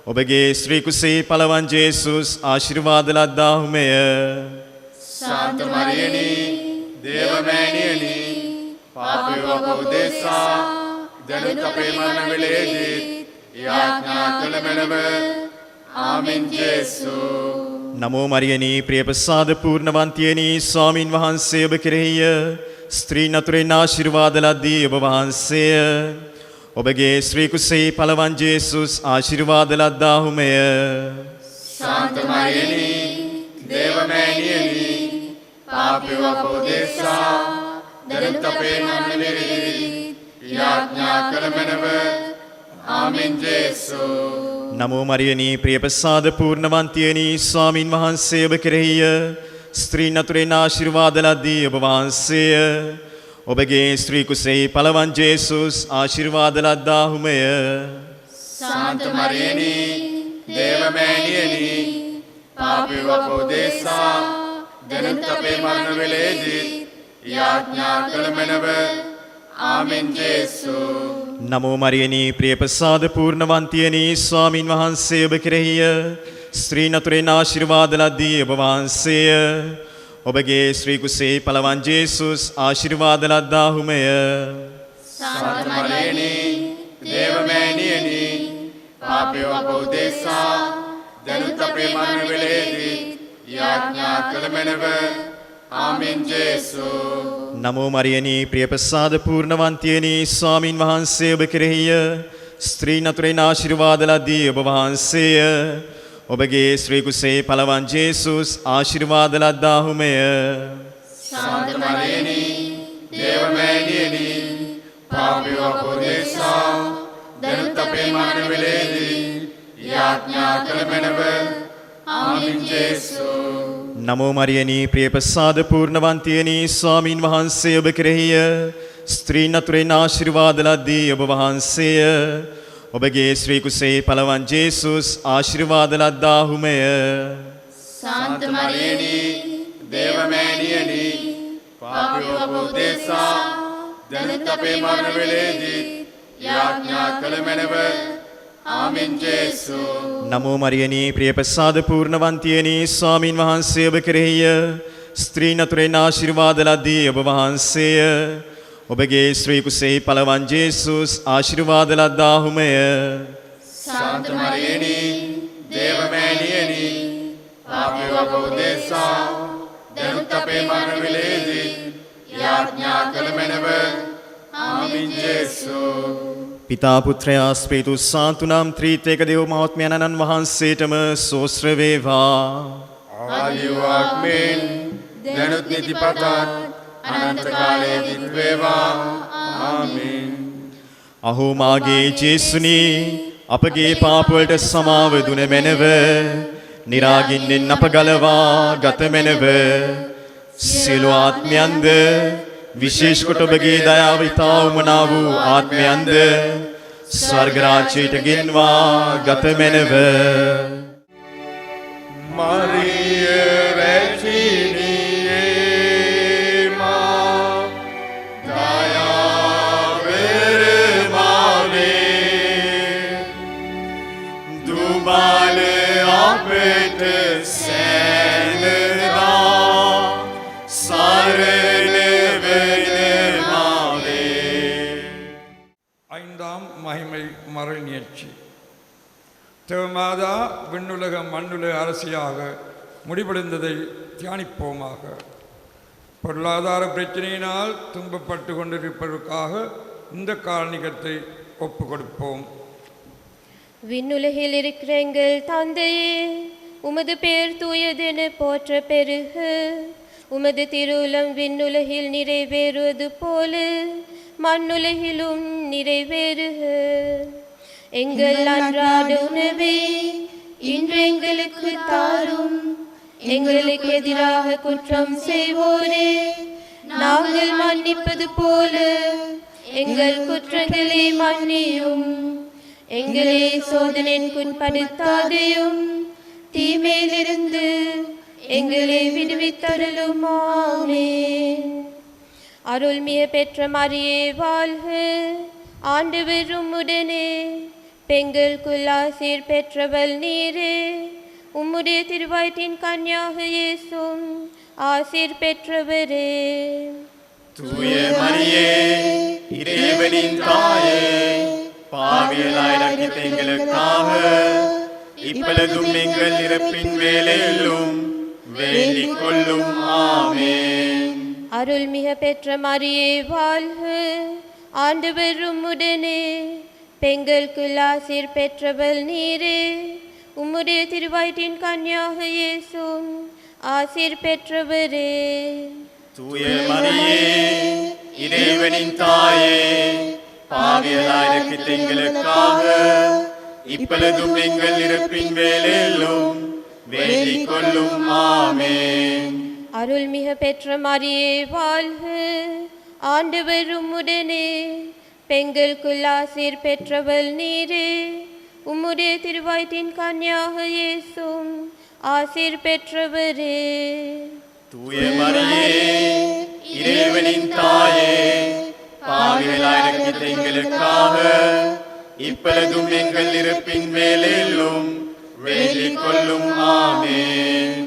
ඔබගේ ශ්‍රී කුසේ පළවන් ජේසුස් ආශිර්වාද ලද්දාහුමය. සාන්ත මරියනී දේවමෑණියනි පාපී අපෝදේසා දැනුත් අපේ මරණවේදී යාඥා කළ මැනව. ආමෙන් ජේසු. නමෝ මරියනී ප්‍රිය ප්‍රසාද පූර්ණවන්තියනී ස්වාමින් වහන්සේ ඔබ කෙරෙහිය. ස්ත්‍රීන් අතුරෙන් ආශිර්වාද ලද්දී ඔබ වහන්සේය. ඔබගේ ශ්‍රී කුසේ පළවන් ජේසුස් ආශිර්වාද ලද්දාහුමය. සාන්ත මරියනී දේවමෑණියනි පාපී අපෝදේසා දැනුත් අපේ මරණවේදී යාඥා කළ මැනව. ආමෙන් ජේසු. නමෝ මරියනී ප්‍රිය ප්‍රසාද පූර්ණවන්තියනී ස්වාමින් වහන්සේ ඔබ කෙරෙහිය. ස්ත්‍රීන් අතුරෙන් ආශිර්වාද ලද්දී ඔබ වහන්සේය. ඔබගේ ශ්‍රී කුසේ පළවන් ජේසුස් ආශිර්වාද ලද්දාහුමය. සාන්ත මරියනී දේවමෑණියනි පාපී අපෝදේසා දැනුත් අපේ මරණවේදී යාඥා කළ මැනව. ආමෙන් ජේසු. නමෝ මරියනී ප්‍රිය ප්‍රසාද පූර්ණවන්තියනී ස්වාමින් වහන්සේ ඔබ කෙරෙහිය. ස්ත්‍රීන් අතුරෙන් ආශිර්වාද ලද්දී ඔබ වහන්සේය. ඔබගේ ශ්‍රී කුසේ පළවන් ජේසුස් ආශිර්වාද ලද්දාහුමය. සාන්ත මරියනී දේවමෑණියනි පාපී අපෝදේසා දැනුත් අපේ මරණවේදී යාඥා කළ මැනව. ආමෙන් ජේසු. නමෝ මරියනී ප්‍රිය ප්‍රසාද පූර්ණවන්තියනී ස්වාමින් වහන්සේ ඔබ කෙරෙහිය. ස්ත්‍රීන් අතුරෙන් ආශිර්වාද ලද්දී ඔබ වහන්සේය. ඔබගේ ශ්‍රී කුසේ පළවන් ජේසුස් ආශිර්වාද ලද්දාහුමය. සාන්ත මරියනී දේවමෑණියනි පාපී අපෝදේසා දැනුත් අපේ මරණවේදී යාඥා කළ මැනව. ආමෙන් ජේසු. නමෝ මරියනී ප්‍රිය ප්‍රසාද පූර්ණවන්තියනී ස්වාමින් වහන්සේ ඔබ කෙරෙහිය. ස්ත්‍රීන් අතුරෙන් ආශිර්වාද ලද්දී ඔබ වහන්සේය. ඔබගේ ශ්‍රී කුසේ පළවන් ජේසුස් ආශිර්වාද ලද්දාහුමය. සාන්ත මරියනී දේවමෑණියනි පාපී අපෝදේසා දැනුත් අපේ මරණවේදී යාඥා කළ මැනව. ආමෙන් ජේසු. නමෝ මරියනී ප්‍රිය ප්‍රසාද පූර්ණවන්තියනී ස්වාමින් වහන්සේ ඔබ කෙරෙහිය. ස්ත්‍රීන් අතුරෙන් ආශිර්වාද ලද්දී ඔබ වහන්සේය. ඔබගේ ශ්‍රී කුසේ පළවන් ජේසුස් ආශිර්වාද ලද්දාහුමය. සාන්ත මරියනී දේවමෑණියනි පාපී අපෝදේසා දැනුත් අපේ මරණවේදී යාඥා කළ මැනව. ආමෙන් ජේසු. පිතා පුත්‍රයා ස්පීතුස් සාන්තු නම් ත්‍රිත්වයක දේව මහත්මයන්න් වහන්සේටම සෝස්ත්‍ර වේවා. ආදිවාක්මෙන් දැනුත් නිතිපතත් අනන්ත කාලයේදීත් වේවා. ආමෙන්. අහෝ මාගේ ජේසුනි අපගේ පාප වලට සමාව දුන මැනව. නිරාගින්නෙන් අප ගලවා ගත මැනව. සියලු ආත්මයන්ද විශේෂ කොට ඔබගේ දයාව ඉතා උමනා වූ ආත්මයන්ද ස්වර්ග රාජ්‍යයට ගෙන්වා ගත මැනව. මරිය රැචිනියේ මා දයාවර මාවේ දුබල අපට සැනදා தேவமாதா விண்ணுலக மண்ணுலக அரசியாக முடிவடைந்ததை தியானிப்போமாக. பொருளாதார பிரச்சனையினால் துன்பப்பட்டு கொண்டிருப்பதற்காக இந்த காரணிகத்தை ஒப்பு கொடுப்போம். விண்ணுலகில் இருக்கிற எங்கள் தந்தையே, உமது பெயர் தூயதென போற்ற பெருக. உமது திருவுளம் விண்ணுலகில் நிறைவேறுவது போல மண்ணுலகிலும் நிறைவேறுக. எங்கள் அன்றாட உணவை இன்று எங்களுக்கு தாரும். எங்களுக்கு எதிராக குற்றம் செய்வோரே நாங்கள் மன்னிப்பது போல எங்கள் குற்றங்களை மன்னியும். எங்களை சோதனைக்குட்படுத்தாதையும் தீமையிலிருந்து எங்களை விடுவித்தருளும். ஆமென். அருள்மிக பெற்ற மரியே வாழ்க. ஆண்டவர் உம்முடனே, பெண்களுக்குள் ஆசீர் பெற்றவள் நீரே. உம்முடைய திருவயிற்றின் கன்னியாக இயேசுவும் ஆசீர் பெற்றவரே. தூய மரியே, இறைவனின் தாயே, பாவிகளாயிருக்கிற எங்களுக்காக இப்பொழுதும் எங்கள் இறப்பின் வேளையிலும் வேண்டிக் கொள்ளும். ஆமென். அருள்மிக பெற்ற மரியே வாழ்க. ஆண்டவர் உம்முடனே, பெண்களுக்குள் ஆசீர் பெற்றவள் நீரே. உம்முடைய திருவயிற்றின் கன்னியாக இயேசுவும் ஆசீர் பெற்றவரே. தூய மரியே, இறைவனின் தாயே, பாவிகளாயிருக்கிற எங்களுக்காக இப்பொழுதும் எங்கள் இறப்பின் வேளையிலும் வேண்டிக் கொள்ளும். ஆமென். அருள்மிக பெற்ற மரியே வாழ்க. ஆண்டவர் உம்முடனே, பெண்களுக்குள் ஆசீர் பெற்றவள் நீரே. உம்முடைய திருவயிற்றின் கன்னியாக இயேசுவும் ஆசீர் பெற்றவரே. தூய மரியே, இறைவனின் தாயே, பாவிகளாயிருக்கிற எங்களுக்காக இப்பொழுதும் எங்கள் இறப்பின் வேளையிலும் வேண்டிக் கொள்ளும். ஆமென்.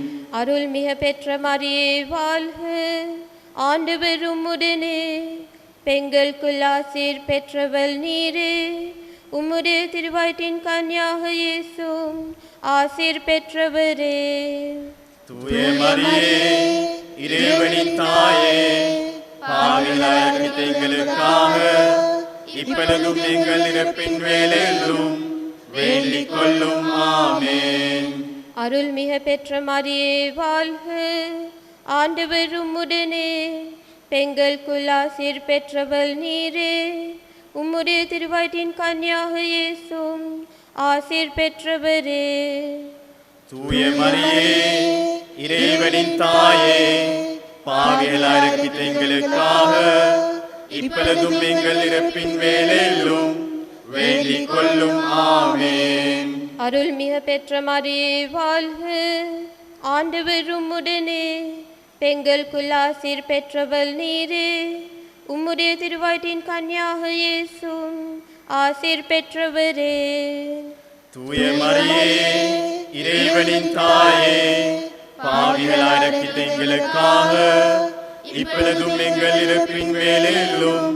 அருள்மிக பெற்ற மரியே வாழ்க. ஆண்டவர் உம்முடனே, பெண்களுக்குள் ஆசீர் பெற்றவள் நீரே. உம்முடைய திருவயிற்றின் கன்னியாக இயேசுவும் ஆசீர் பெற்றவரே. தூய மரியே, இறைவனின் தாயே, பாவிகளாயிருக்கிற எங்களுக்காக இப்பொழுதும் எங்கள் இறப்பின் வேளையிலும் வேண்டிக் கொள்ளும். ஆமென். அருள்மிக பெற்ற மரியே வாழ்க. ஆண்டவர் உம்முடனே, பெண்களுக்குள் ஆசீர் பெற்றவள் நீரே. உம்முடைய திருவயிற்றின் கன்னியாக இயேசுவும் ஆசீர் பெற்றவரே. தூய மரியே, இறைவனின் தாயே, பாவிகளாயிருக்கிற எங்களுக்காக இப்பொழுதும் எங்கள் இறப்பின் வேளையிலும் வேண்டிக் கொள்ளும். ஆமென். அருள்மிக பெற்ற மரியே வாழ்க. ஆண்டவர் உம்முடனே, பெண்களுக்குள் ஆசீர் பெற்றவள் நீரே. உம்முடைய திருவயிற்றின் கன்னியாக இயேசுவும் ஆசீர் பெற்றவரே. தூய மரியே, இறைவனின் தாயே, பாவிகளாயிருக்கிற எங்களுக்காக இப்பொழுதும் எங்கள் இறப்பின் வேளையிலும்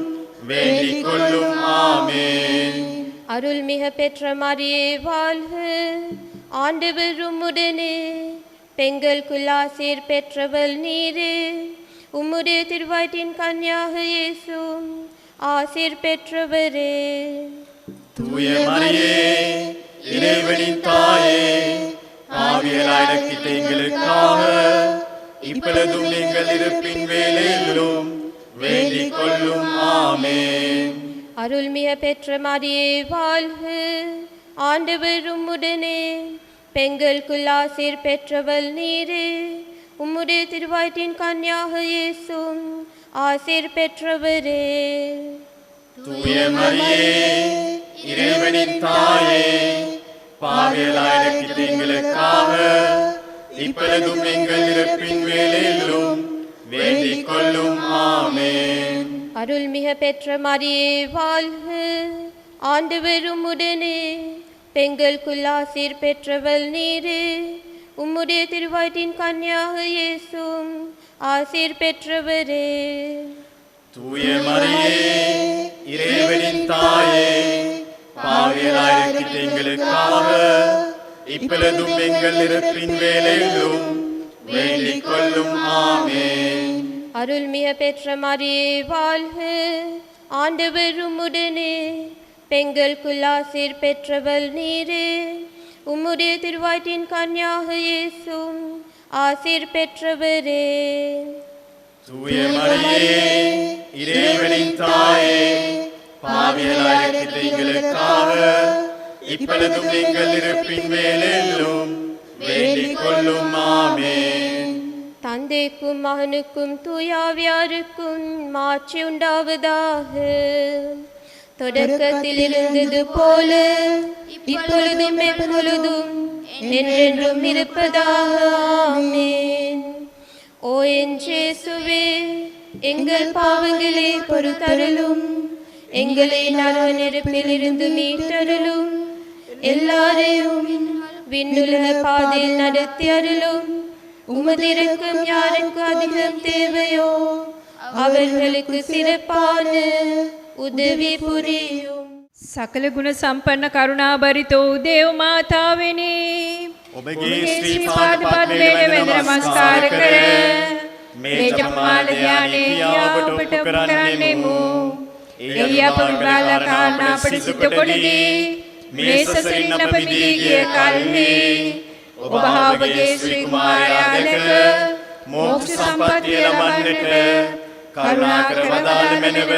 வேண்டிக் கொள்ளும். ஆமென். அருள்மிக பெற்ற மரியே வாழ்க. ஆண்டவர் உம்முடனே, பெண்களுக்குள் ஆசீர் பெற்றவள் நீரே. உம்முடைய திருவயிற்றின் கன்னியாக இயேசுவும் ஆசீர் பெற்றவரே. தூய மரியே, இறைவனின் தாயே, பாவிகளாயிருக்கிற எங்களுக்காக இப்பொழுதும் எங்கள் இறப்பின் வேளையிலும் வேண்டிக் கொள்ளும். ஆமென். அருள்மிக பெற்ற மரியே வாழ்க. ஆண்டவர் உம்முடனே, பெண்களுக்குள் ஆசீர் பெற்றவள் நீரே. உம்முடைய திருவயிற்றின் கன்னியாக இயேசுவும் ஆசீர் பெற்றவரே. தூய மரியே, இறைவனின் தாயே, பாவிகளாயிருக்கிற எங்களுக்காக இப்பொழுதும் எங்கள் இறப்பின் வேளையிலும் வேண்டிக் கொள்ளும். ஆமென். அருள்மிக பெற்ற மரியே வாழ்க. ஆண்டவர் உம்முடனே, பெண்களுக்குள் ஆசீர் பெற்றவள் நீரே. உம்முடைய திருவயிற்றின் கன்னியாக இயேசுவும் ஆசீர் பெற்றவரே. தூய மரியே, இறைவனின் தாயே, பாவியலாயிருக்கிற எங்களுக்காக இப்பொழுதும் எங்கள் இறப்பின் வேளையிலும் வேண்டிக் கொள்ளும். ஆமென். அருள்மிக பெற்ற மரியே வாழ்க, ஆண்டவர் உம்முடனே, பெண்களுக்குள் ஆசீர் பெற்றவள் நீரே. உம்முடைய திருவயிற்றின் கன்னியாக இயேசுவும் ஆசீர் பெற்றவரே. தூய மரியே, இறைவனின் தாயே, பாவியலாயிருக்கிற எங்களுக்காக இப்பொழுதும் எங்கள் இறப்பின் வேளையிலும் வேண்டிக் கொள்ளும். ஆமென். தந்தைக்கும் மகனுக்கும் தூயாவியாருக்கும் மாட்சி உண்டாவதாக. தொடக்கத்தில் இருந்தது போல இப்பொழுதும் எப்பொழுதும் என்றென்றும் இருப்பதாக. ஆமென். ஓ என் இயேசுவே, எங்கள் பாவங்களை பொறுத்தருளும், எங்களை நரக நெருப்பில் இருந்து மீட்டருளும், எல்லாரையும் விண்ணுலக பாதையில் நடத்தி அருளும். உமது இரக்கம் யாருக்கு அதிகம் தேவையோ அவர்களுக்கு சிறப்பான උදවි පුරියුම්. සකල ගුණ සම්පන්න කරුණාබරිතෝ දේව මාතාවෙනි, ඔබගේ ශ්‍රී පාද පද්මයට වැඳ නමස්කාර කර මේ ජපමාල ධානයේ ඔබට කරන්නෙමු. එහි අප විබාල කාරණා අපට සිද්ධ කොටදී මේ සසරින් අප මිදී ගිය කල්හි ඔබ හා ඔබගේ ශ්‍රී කුමාරයා දැක මෝක්ෂ සම්පත්තිය ලබන්නට කරුණා කර වදාළ මැනව.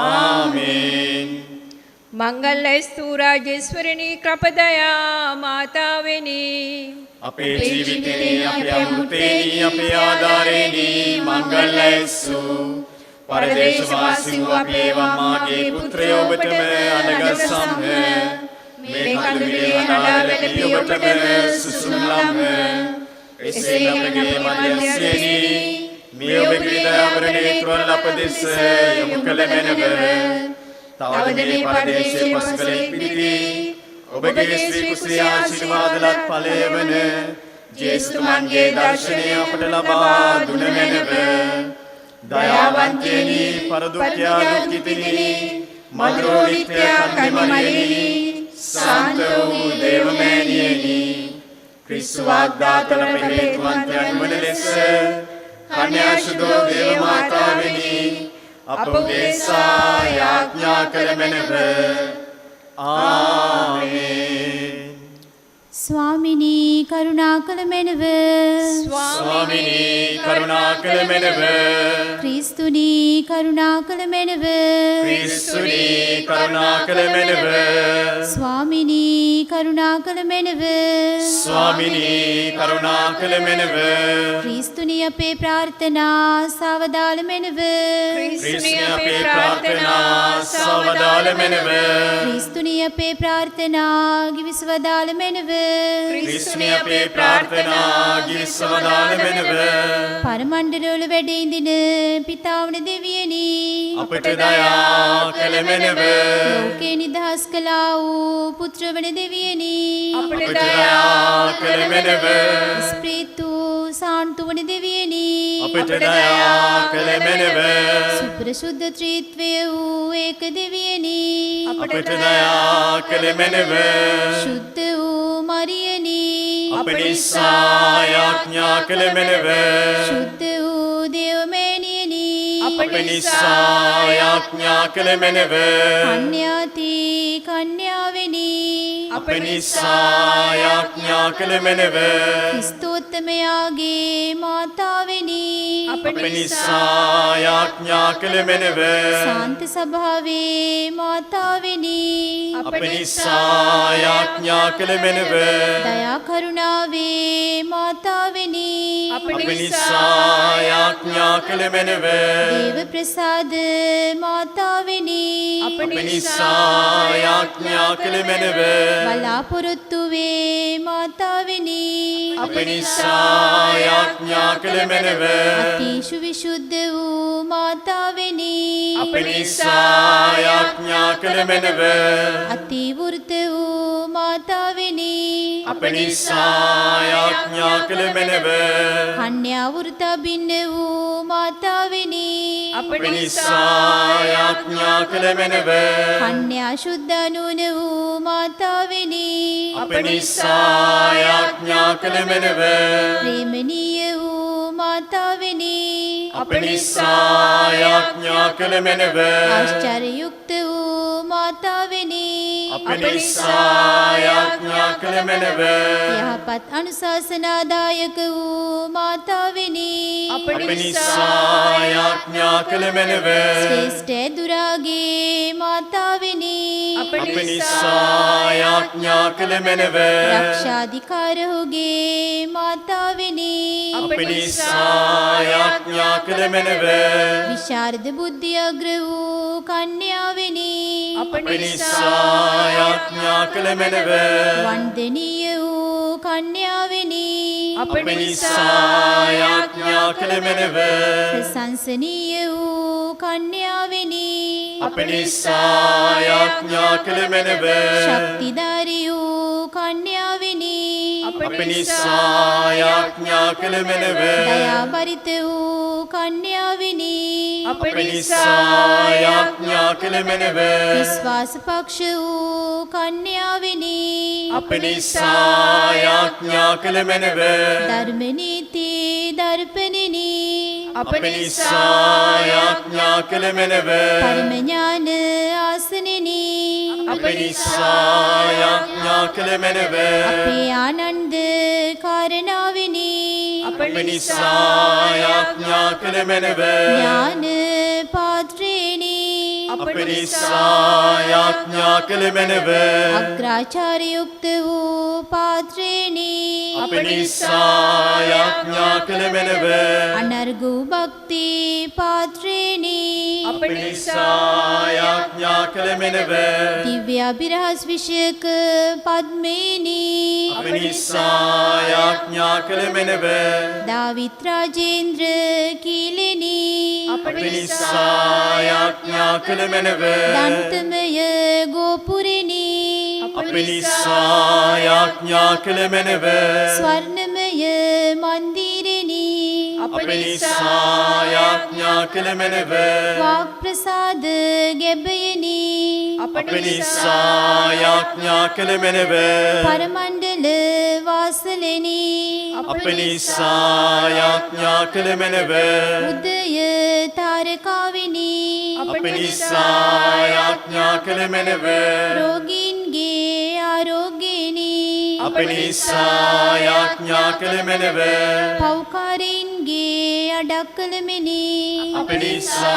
ආමේන්. මංගල්‍යස්තු රාජේශ්වරණී කෘපදයා මාතාවෙනි, අපේ ජීවිතේ අපේ අමෘතේනි අපේ ආධාරේනි මංගල්‍යස්තු පරදේශවාසී වූ අපේ වම්මාගේ පුත්‍රය ඔබටම අනගසම්හ. මේ කඳුලේ හඬාලකි ඔබටම සුසුම්ලම්හ. එසේ අපගේ මධ්‍යස්ථේනි මේ ඔබගේ දයාවරණේ තුරල් අප දෙස යොමු කළ මැනව. තවද මේ පරදේශයේ පසුකලෙක් පිහිටි ඔබගේ ශ්‍රී කුසී ආශිර්වාදලත් ඵලය වන ජේසුතුමන්ගේ දර්ශනය අපට ලබා දුන මැනව. දයාවන්තයෙනි, පරදුක්ඛ්‍යා දුක්ඛිතිනි, මధుරෝ නිත්‍ය කන්නිමරියනි, සාන්ත වූ දේවමෑණියනි, ක්‍රිස්තු වාග්දාතන පෙරේතුවන්තයන් වන ලෙස කන්‍යා සුදෝ දේව මාතාවෙනි අප උදෙසා යාඥා කළ මැනව. ආමේන්. ස්වාමිනී කරුණාකර මැනව. ස්වාමිනී කරුණාකර මැනව. ක්‍රිස්තුනී කරුණාකර මැනව. ක්‍රිස්තුනී කරුණාකර මැනව. ස්වාමිනී කරුණාකර මැනව. ස්වාමිනී කරුණාකර මැනව. ක්‍රිස්තුනී අපේ ප්‍රාර්ථනා සවදාල මැනව. ක්‍රිස්තුනී අපේ ප්‍රාර්ථනා සවදාල මැනව. ක්‍රිස්තුනී අපේ ප්‍රාර්ථනා ගිවිසවදාල මැනව. ක්‍රිස්තුනී අපේ ප්‍රාර්ථනා ගිවිසවදාල මැනව. පරමණ්ඩලවල වැඩ ඉඳින පිතාවන දෙවියනි අපට දයා කළ මැනව. ලෝකේ නිදහස් කළා වූ පුත්‍රවන දෙවියනි අපට දයා කළ මැනව. ස්ප්‍රීතු සාන්තුවන දෙවියනි අපට දයා කළ මැනව. සුප්‍රසුද්ධ ත්‍රිත්වය වූ ඒක දෙවියනි අපට දයා කළ මැනව. ශුද්ධ වූ මරියනි අප නිසා යාඥා කළ මැනව. ශුද්ධ වූ දේවමෑණියනි අප නිසා යාඥා කළ මැනව. කන්‍යාති කන්‍යාවෙනි අප නිසා යාඥා කළ මැනව. ක්‍රිස්තෝත්තමයාගේ මාතාවෙනි අප නිසා යාඥා කළ මැනව. සාන්ත සභාවේ මාතාවෙනි අප නිසා යාඥා කළ මැනව. දයා කරුණාවේ මාතාවෙනි අප නිසා යාඥා කළ මැනව. දේව ප්‍රසාද මාතාවෙනි අප නිසා යාඥා කළ මැනව. බලාපොරොත්තු වේ මාතාවෙනි අප නිසා යාඥා කළ මැනව. අතිශු විසුද්ධ වූ මාතාවෙනි අප නිසා යාඥා කළ මැනව. අති වෘත වූ මාතාවෙනි අප නිසා යාඥා ආඥා කළ මැනව. කන්‍යා වෘතා බින්න වූ මාතාවෙනි අප පිනිසා ආඥා කළ මැනව. කන්‍යා ශුද්ධ නුන වූ මාතාවෙනි අප නිසා ආඥා කළ මැනව. ප්‍රේමණීය වූ මාතාවෙනි අප නිසා ආඥා කළ මැනව. ආශ්චර්යයුක්ත වූ මාතාවෙනි අප නිසා ආඥා කළ මැනව. යහපත් අනුශාසනාදායක වූ මාතාවෙනි අප නිසා ආඥා කළ මැනව. ශ්‍රේෂ්ඨ දුරාගේ මාතාවෙනි අප නිසා ආඥා කළ මැනව. රක්ෂාධිකාර ඔහුගේ මාතාවෙනි අප නිසා ආඥා කළ මැනව. විශාරද බුද්ධි අග්‍ර වූ කන්‍යාවෙනි අප නිසා ආඥා කළ මැනව. වන්දනීය වූ කන්‍යාවෙනි අප නිසා ආඥා කළ මැනව. ප්‍රශංසනීය වූ කන්‍යාවෙනි අප නිසා ආඥා කළ මැනව. ශක්තිධාරී වූ කන්‍යාවෙනි අප නිසා ආඥා කළ මැනව. දයාබරිත වූ කන්‍යාවෙනි අප නිසා ආඥා කළ මැනව. විශ්වාස පක්ෂ වූ කන්‍යාවෙනි අප නිසා ආඥා කළ මැනව. ධර්ම නීති දර්පණෙනි අප නිසා ආඥා කළ මැනව. පරම ඥාන ආසනෙනි අප නිසා ආඥා කළ මැනව. අපේ ආනන්ද කාරණාවෙනි අප නිසා ආඥා කළ මැනව. ඥාන පාත්‍රේනි අප නිසා ආඥා කළ මැනව. අග්‍රාචාරයුක්ත වූ පාත්‍රේනි අප නිසා ආඥා කළ මැනව. අනර්ගු භක්ති පාත්‍රේනි අප නිසා ආඥා කළ මැනව. දිව්‍ය අභිරහස් විෂයක පද්මේනි අප නිසා ආඥා කළ මැනව. දාවිත් රාජේන්ද්‍ර කීලෙනි අප නිසා ආඥා කළ මැනව. දන්තමය ගෝපුරෙනි අප නිසා ආඥා කළ මැනව. ස්වර්ණමය මන්දිරෙනි අප නිසා ආඥා කළ මැනව. වාග් ප්‍රසාද ගැබයනි අප නිසා ආඥා කළ මැනව. පරමණ්ඩල වාසලෙනි අප නිසා ආඥා කළ මැනව. උදය තාරකාවෙනි අප නිසා ආඥා කළ මැනව. රෝගීන්ගේ ආරෝග්‍යෙනි අප නිසා ආඥා කළ මැනව. පෞකාරීන්ගේ අඩක්කලමෙනි අප නිසා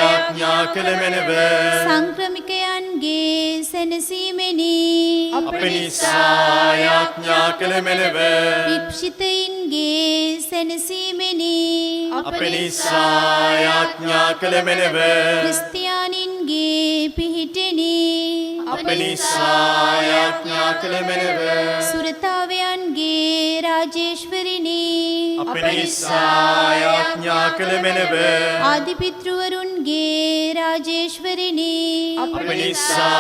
ආඥා කළ මැනව. සංක්‍රමිකයන්ගේ සැනසීමෙනි අප නිසා ආඥා කළ මැනව. වික්ෂිතයින්ගේ සැනසීමෙනි අප නිසා ආඥා කළ මැනව. ක්‍රිස්තියානින්ගේ පිහිටෙනි අප නිසා ආඥා කළ මැනව. සුරතාවයන්ගේ රාජේශ්වරිනි අප නිසා ආඥා කළ මැනව. ආදිපිතෘවරුන්ගේ රාජේශ්වරිනි අප නිසා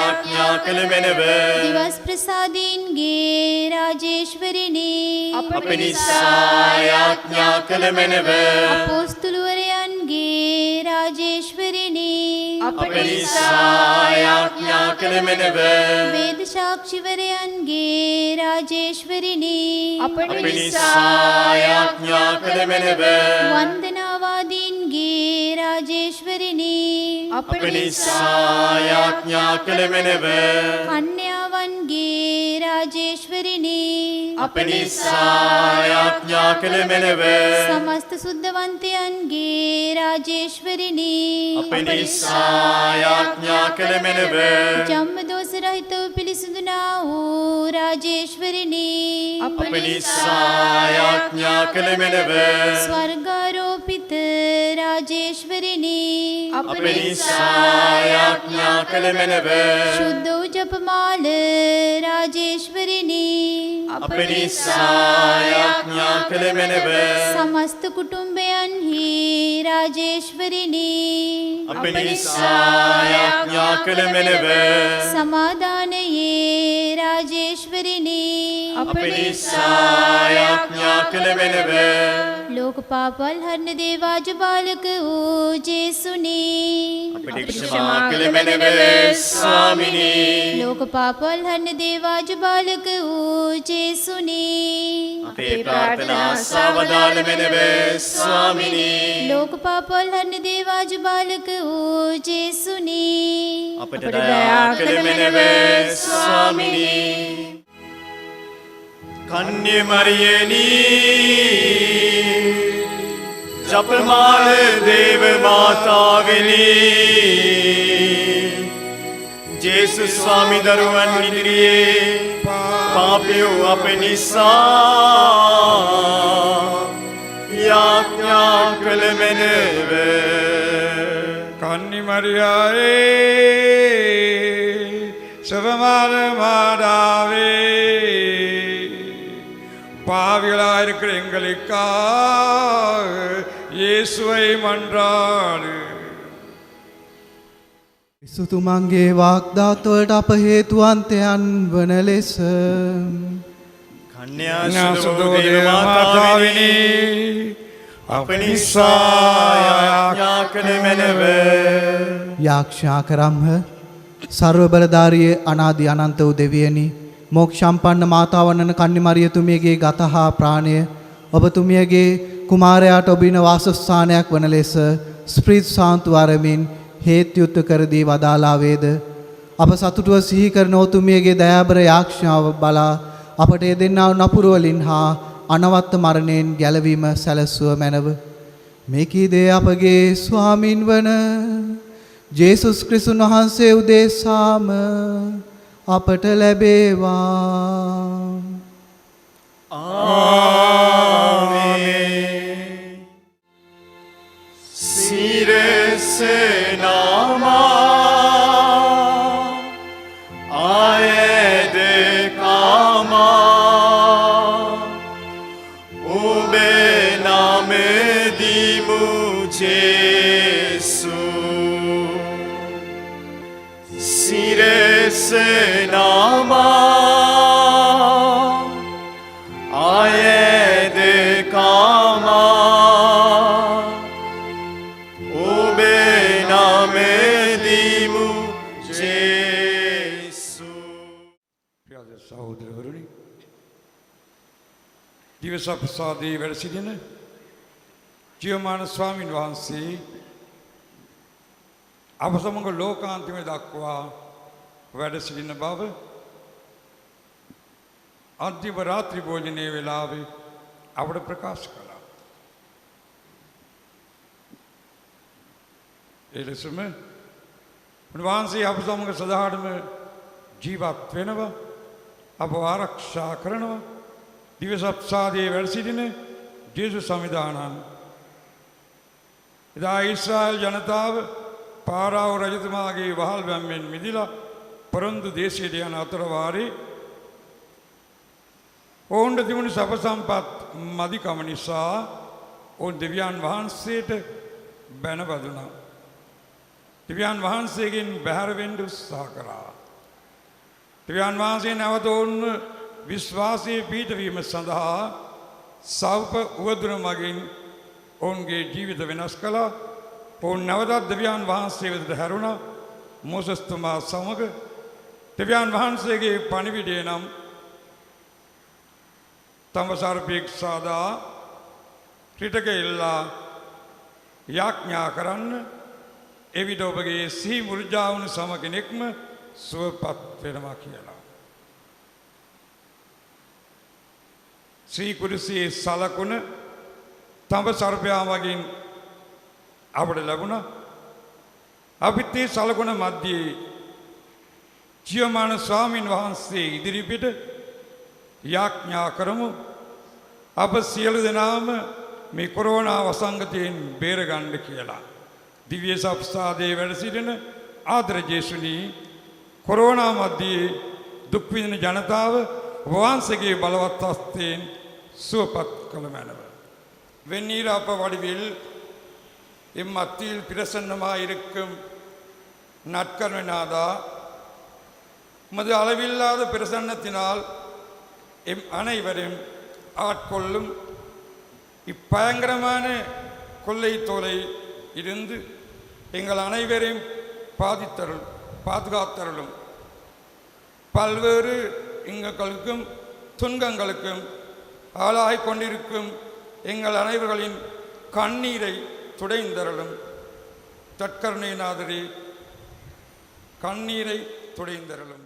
ආඥා කළ මැනව. දිවස් ප්‍රසාදීන්ගේ රාජේශ්වරිනි අප නිසා ආඥා කළ මැනව. අපෝස්තුලවරයන්ගේ රාජේශ්වරිනි අප නිසා ආඥා කළ මැනව. වේද සාක්ෂිවරයන්ගේ රාජේශ්වරිනි අප නිසා ආඥා කළ මැනව. වන්දනාවාදීන්ගේ රාජේශ්වරිනි අප නිසා ආඥා කළ මැනව. කන්‍යාවන්ගේ රාජේශ්වරිනි අප නිසා ආඥා කළ මැනව. සමස්ත සුද්ධවන්තයන්ගේ රාජේශ්වරිනි අප නිසා ආඥා කළ මැනව. ජම්මදෝස රහිතව පිළිසිඳුනා වූ රාජේශ්වරිනි අප නිසා ආඥා කළ මැනව. ස්වර්ගාරෝපිත රාජේශ්වරිනි අප නිසා ආඥා කළ මැනව. ශුද්ධ වූ ජපමාල රාජේශ්වරිනි අප නිසා ආඥා කළ මැනව. සමස්ත කුටුම්බයන්හි රාජේශ්වරිනි අප නිසා ආඥා කළ මැනව. සමාදානයේ රාජේශ්වරිනි අප නිසා යාඥා කළ මැනව. ලෝක පාපල් හරන දේවාජ බාලක වූ ජේසුනි අපට ක්ෂමා කළ මැනව ස්වාමිනී. ලෝක පාපල් හරන දේවාජ බාලක වූ ජේසුනි අපේ ප්‍රාර්ථනා සවදාල මැනව ස්වාමිනී. ලෝක පාපල් හරන දේවාජ බාලක වූ ජේසුනි අපට දයා කළ මැනව ස්වාමිනී. කන්‍ය මරියනී ජපමාල දේව මාතාවෙනි ජේසුස් ස්වාමි දරුවන් ඉදිරියේ පාපියෝ අප නිසා යාඥා කළ මැනව. කන්නි මරියායේ සවමාල மாதாவே பாவிகளாக இருக்கிற எங்களுக்காக இயேசுவை மன்றாடு. විසුතුමන්ගේ වාග්දාත්වයට අප හේතුවන්තයන් වන ලෙස කන්‍යා සුදෝ දේව මාතාවෙනි අප නිසා යාඥා කළ මැනව. යාක්ෂා කරම්හ. සර්ව බලධාරිය අනාදි අනන්ත වූ දෙවියනි, මෝක්ෂම්පන්න මාතාවන්නන කන්නි මරියතුමියගේ ගත හා ප්‍රාණය ඔබතුමියගේ කුමාරයාට ඔබින වාසස්ථානයක් වන ලෙස ස්ප්‍රීත් සාන්තු වරමින් හේත්‍යුත්ත කර දී වදාලා වේද. අප සතුටුව සිහි කරන ඔතුමියගේ දයාබර යාක්ෂාව බලා අපට එදෙන්නා වූ නපුරු වලින් හා අනවත්ත මරණයෙන් ගැලවීම සැලසුව මැනව. මේ කී දේ අපගේ ස්වාමින් වන ජේසුස් ක්‍රිස්තුන් වහන්සේ උදෙසාම අපට ලැබේවා. ආමේන්. සිරස නාමා ආයද කාමා ඔබේ නාමෙදිමු ජේසු. සිරස නාමා ආයද කාමා ඔබේ නාමෙදිමු ජේසු. ප්‍රිය සහෝදරවරුනි, දිවස ප්‍රසාදයේ වැඩ සිටින ජීවමාන ස්වාමීන් වහන්සේ අප සමග ලෝකාන්තිමය දක්වා වැඩ සිටින බව අන්තිම රාත්‍රී භෝජනයේ වෙලාවේ අපට ප්‍රකාශ කළා. ඒ ලෙසම උන්වහන්සේ අප සමග සදාටම ජීවත් වෙනවා, අපව ආරක්ෂා කරනවා. දිවස ප්‍රසාදයේ වැඩ සිටින ජේසුස් සමිදානන් එදා ඊශ්‍රායල් ජනතාව පාරාව රජතුමාගේ වහල් වැම්මෙන් මිදිලා පොරොන්දු දේශයට යන අතර වාරේ ඔවුන්ට තිබුණු සප සම්පත් මදිකම නිසා ඔවුන් දෙවියන් වහන්සේට බැන බදුණා. දෙවියන් වහන්සේගෙන් බැහැර වෙන්න උත්සාහ කරා. දෙවියන් වහන්සේ නැවත ඔවුන් විශ්වාසයේ පිහිටවීම සඳහා සව්ප උවදුර මගින් ඔවුන්ගේ ජීවිත වෙනස් කළා. ඔවුන් නැවතත් දෙවියන් වහන්සේ වෙතට හැරුණා. මෝසස්තුමා සමග දෙවියන් වහන්සේගේ පණිවිඩය නම් තම සර්පෙක් සාදා ත්‍රිටක එල්ලා යාඥා කරන්න, එවිට ඔබගේ සිහි මුර්ජා වුණු සම කෙනෙක්ම සුවපත් වෙනවා කියලා. ශ්‍රී කුරුසියේ සලකුණ තඹ සර්පයා මගින් අපට ලැබුණා. අපිත් මේ සලකුණ මැද්දේ ජීවමාන ස්වාමීන් වහන්සේ ඉදිරිපිට යාඥා කරමු. අප සියලු දෙනාම මේ කොරෝනා වසංගතයෙන් බේරගන්න කියලා. දිව්‍ය සප්සාදයේ වැඩ සිටින ආදර ජේසුනි, කොරෝනා මැද්දේ දුක් විඳින ජනතාව වහන්සේගේ බලවත් හස්තයෙන් සුවපත් කළ මැනව. வெந்நீர் அப்ப வடிவில் இம்மத்தியில் பிரசன்னமாயிருக்கும் நற்கருணாதா, உமது அளவில்லாத பிரசன்னத்தினால் எம் அனைவரும் ஆட்கொள்ளும் இப்பயங்கரமான கொள்ளை தோலை இருந்து எங்கள் அனைவரையும் பாதுகாத்தருளும். பல்வேறு இங்கங்களுக்கும் துன்பங்களுக்கும் ஆளாகிக் கொண்டிருக்கும் எங்கள் அனைவர்களின் கண்ணீரை துடைந்தருளும். தற்கருணைநாதரே, කන්නීරයි තොඩින්දරලම්.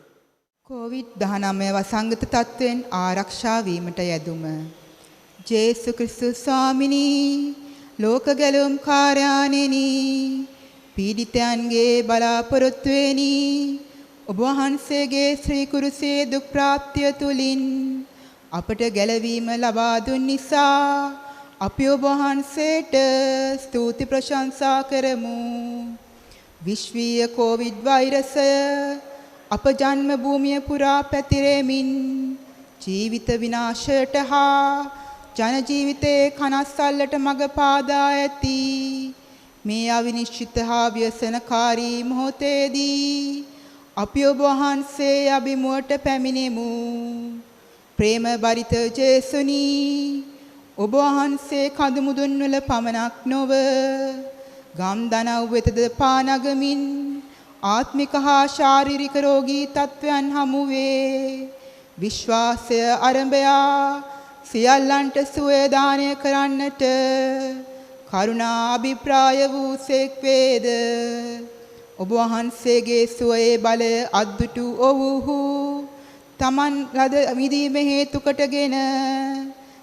COVID-19 වසංගත තත්ත්වයෙන් ආරක්ෂා වීමට යැදුම. ජේසු ක්‍රිස්තුස් ස්වාමිනී, ලෝක ගැලුම් කාර්යානෙනි, පීඩිතයන්ගේ බලාපොරොත්තු වෙනි, ඔබ වහන්සේගේ ශ්‍රී කුරුසේ දුක් ප්‍රාප්තිය තුලින් අපට ගැලවීම ලබා දුන් නිසා අපි ඔබ වහන්සේට ස්තුති ප්‍රශංසා කරමු. විශ්වීය කොවිඩ් වෛරසය අප ජන්ම භූමිය පුරා පැතිරෙමින් ජීවිත විනාශයට හා ජන ජීවිතයේ කනස්සල්ලට මඟ පාදා ඇති මේ අවිනිශ්චිත හා ව්‍යසනකාරී මොහොතේදී අපි ඔබ වහන්සේ අභිමුවට පැමිණෙමු. ප්‍රේම බරිත ජේසුනි, ඔබ වහන්සේ කඳු මුදුන් වල පමණක් නොව ගම් දනව් වෙතද පානගමින් ආත්මික හා ශාරීරික රෝගී තත්වයන් හමුවේ විශ්වාසය අරඹයා සියල්ලන්ට සුවය දානය කරන්නට කරුණා අභිප්‍රාය වූ සේක් වේද. ඔබ වහන්සේගේ සුවයේ බලය අද්දුටු ඔව්හු තමන් ලද මිදීම හේතු කොටගෙන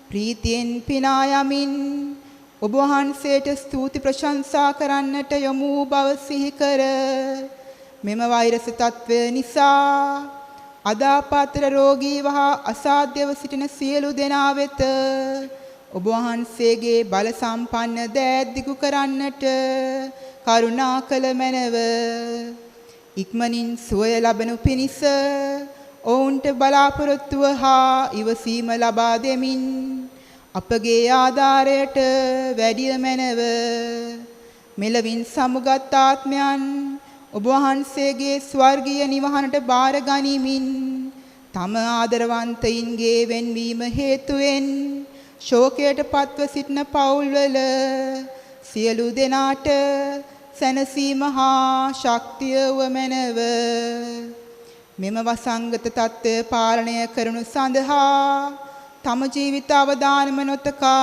ප්‍රීතියෙන් පිනා යමින් ඔබ වහන්සේට ස්තුති ප්‍රශංසා කරන්නට යොමු බව සිහි කර මෙම වෛරස් තත්ත්වය නිසා අදාපාත්‍ර රෝගී වහා අසාධ්‍යව සිටින සියලු දෙනා වෙත ඔබ වහන්සේගේ බල සම්පන්න දෑත් දිගු කරන්නට කරුණා කළ මැනව. ඉක්මනින් සුවය ලබනු පිණිස ඔවුන්ට බලාපොරොත්තුව හා ඉවසීම ලබා දෙමින් අපගේ ආධාරයට වැඩිය මැනව. මෙලවින් සමුගත් ආත්මයන් ඔබ වහන්සේගේ ස්වර්ගීය නිවහනට බාර ගනිමින් තම ආදරවන්තයින්ගේ වෙන්වීම හේතුවෙන් ශෝකයට පත්ව සිටින පවුල්වල සියලු දෙනාට සැනසීම හා ශක්තිය වමැනව. මෙම වසංගත තත්ත්වය පාලනය කරනු සඳහා තම ජීවිත අවදානම නොතකා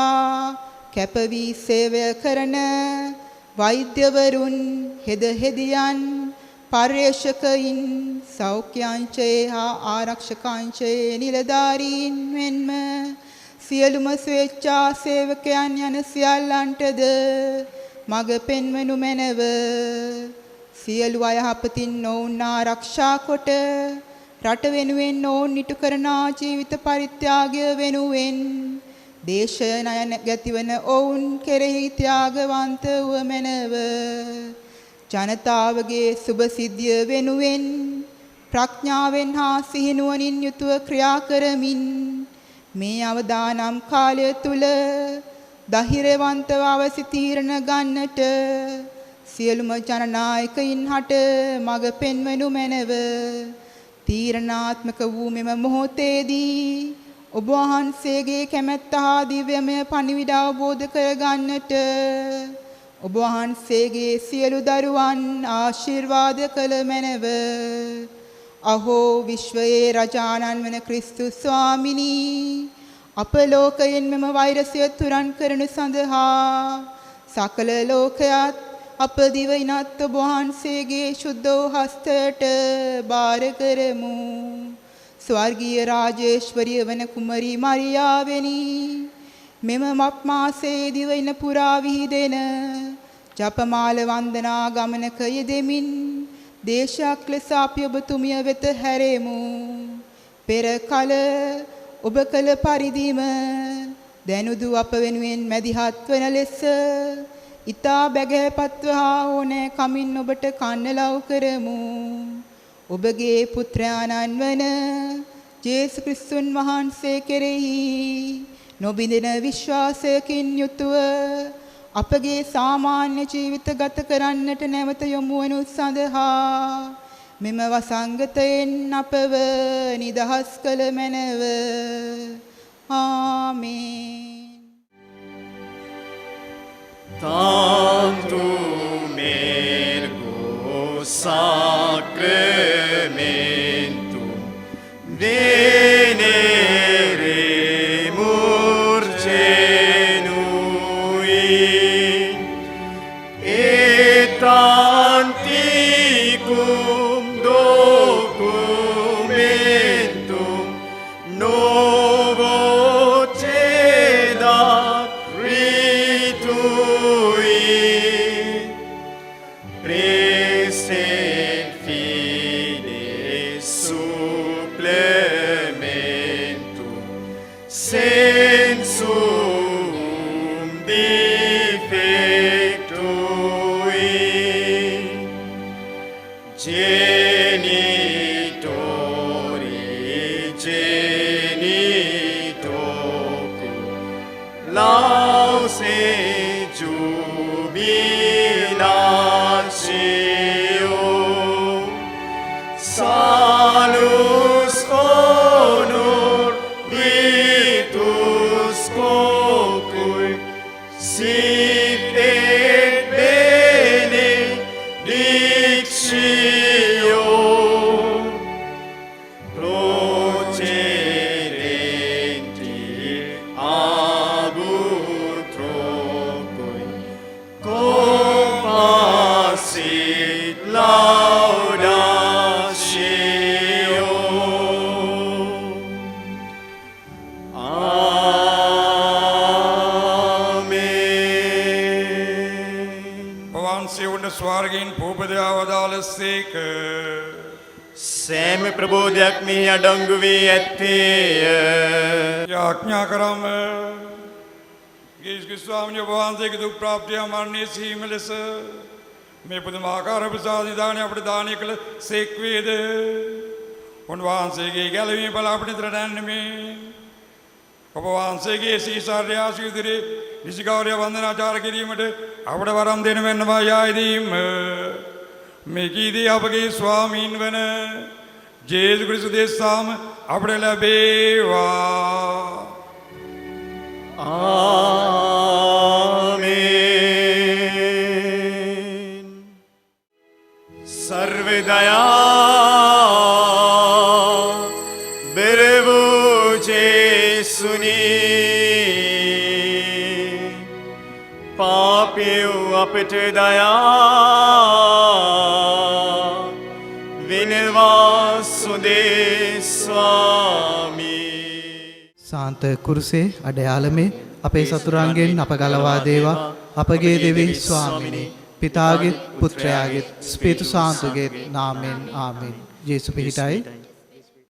කැපවී සේවය කරන වෛද්‍යවරුන්, හෙද හෙදියන්, පර්යේෂකයින්, සෞඛ්‍යාංශයේ හා ආරක්ෂකාංශයේ නිලධාරීන් මෙන්ම සියලුම ස්වේච්ඡා සේවකයන් යන සියල්ලන්ටද මඟ පෙන්වනු මැනව. සියලු අයහපතින් නොවුන් ආරක්ෂා කොට රට වෙනුවෙන් නොවුන් ඉටු කරන ජීවිත පරිත්‍යාගය වෙනුවෙන් දේශය ණය ගැතිවන ඔවුන් කෙරෙහි ත්‍යාගවන්ත වූ මැනව. ජනතාවගේ සුබ සිද්ධිය වෙනුවෙන් ප්‍රඥාවෙන් හා සිහිනුවණින් යුතුව ක්‍රියා කරමින් මේ අවදානම් කාලය තුල ධෛර්යවන්තව අවසි තීරණ ගන්නට සියලුම ජනනායකයින් හට මඟ පෙන්වනු මැනව. තීරණාත්මක වූ මෙම මොහොතේදී ඔබ වහන්සේගේ කැමැත්ත හා දිව්‍යමය පණිවිඩ අවබෝධ කරගන්නට ඔබ වහන්සේගේ සියලු දරුවන් ආශිර්වාද කළ මැනව. අහෝ විශ්වයේ රජාණන් වන ක්‍රිස්තුස් ස්වාමිනී, අප ලෝකයෙන් මෙම වෛරසය තුරන් කරනු සඳහා සකල ලෝකයත් අප දිවයිනත් ඔබ වහන්සේගේ ශුද්ධ වූ හස්තයට බාර කරමු. ස්වර්ගීය රාජේශ්වරිය වන කුමරී මරියාවෙනි, මෙම මත් මාසයේ දිවයින පුරා විහිදෙන ජපමාල වන්දනා ගමනක යෙදෙමින් දේශයක් ලෙස අපි ඔබතුමිය වෙත හැරෙමු. පෙර කල ඔබ කළ පරිදිම දැනුදු අප වෙනුවෙන් මැදිහත් වන ලෙස ඊතා බැගෑපත්ව හා ඕනෑ කමින් ඔබට කන්නලව් කරමු. ඔබගේ පුත්‍රයාණන් වන ජේසු ක්‍රිස්තුන් වහන්සේ කෙරෙහි නොබිඳෙන විශ්වාසයකින් යුතුව අපගේ සාමාන්‍ය ජීවිත ගත කරන්නට නැවත යොමු වනු සඳහා මෙම වසංගතයෙන් අපව නිදහස් කළ මැනව. ආමේන්. Tanto mergo sacramentum veneremur genui et antiquum documentum novo cedat ritui present fides supplementum sensum defectui genitori genitocum lause jubilatio salus honor vitus cocui sit et benedictio procedenti abutrocui compassit laudatio. Amen. වහන්සේ උඩ ස්වර්ගයෙන් පූපදයා වදාළසේක. සෑම ප්‍රබෝධයක් මෙහි අඩංගු වී ඇත්තේය. යාඥා කරම ගේස්ගේ ස්වාමීන් වහන්සේගේ දුක් ප්‍රාප්තිය මරණයේ සීම ලෙස මේ පුදුමාකාර ප්‍රසාදී දානය අපට දානය කළ සේක් වේද. උන්වහන්සේගේ ගැලවීම බල අපට නිතර දැනෙන්නේ. ඔබ වහන්සේගේ සීසාරය ආශිර්වාදයේ නිසිකවරය වන්දනාචාර කිරීමට අපට වරම් දෙන වෙනවා යායදීම මේ කීදී අපගේ ස්වාමීන් වන ජේසුස් ක්‍රිස්තුස් දේශාම අපට ලැබේවා. ආමේන්. සර්වදයා බෙරවූ ජේසුනි පාපියු අපට දයා විනවා සුදේ ස්වාමී. සාන්ත කුරුසේ අඩයාලමේ අපේ සතුරන්ගෙන් අප ගලවා දේවා. අපගේ දෙවි ස්වාමිනේ පිතාගේ පුත්‍රයාගේ ස්පීතු සාන්තුගේ නාමෙන් ආමෙන්. ජේසු පිහිටයි.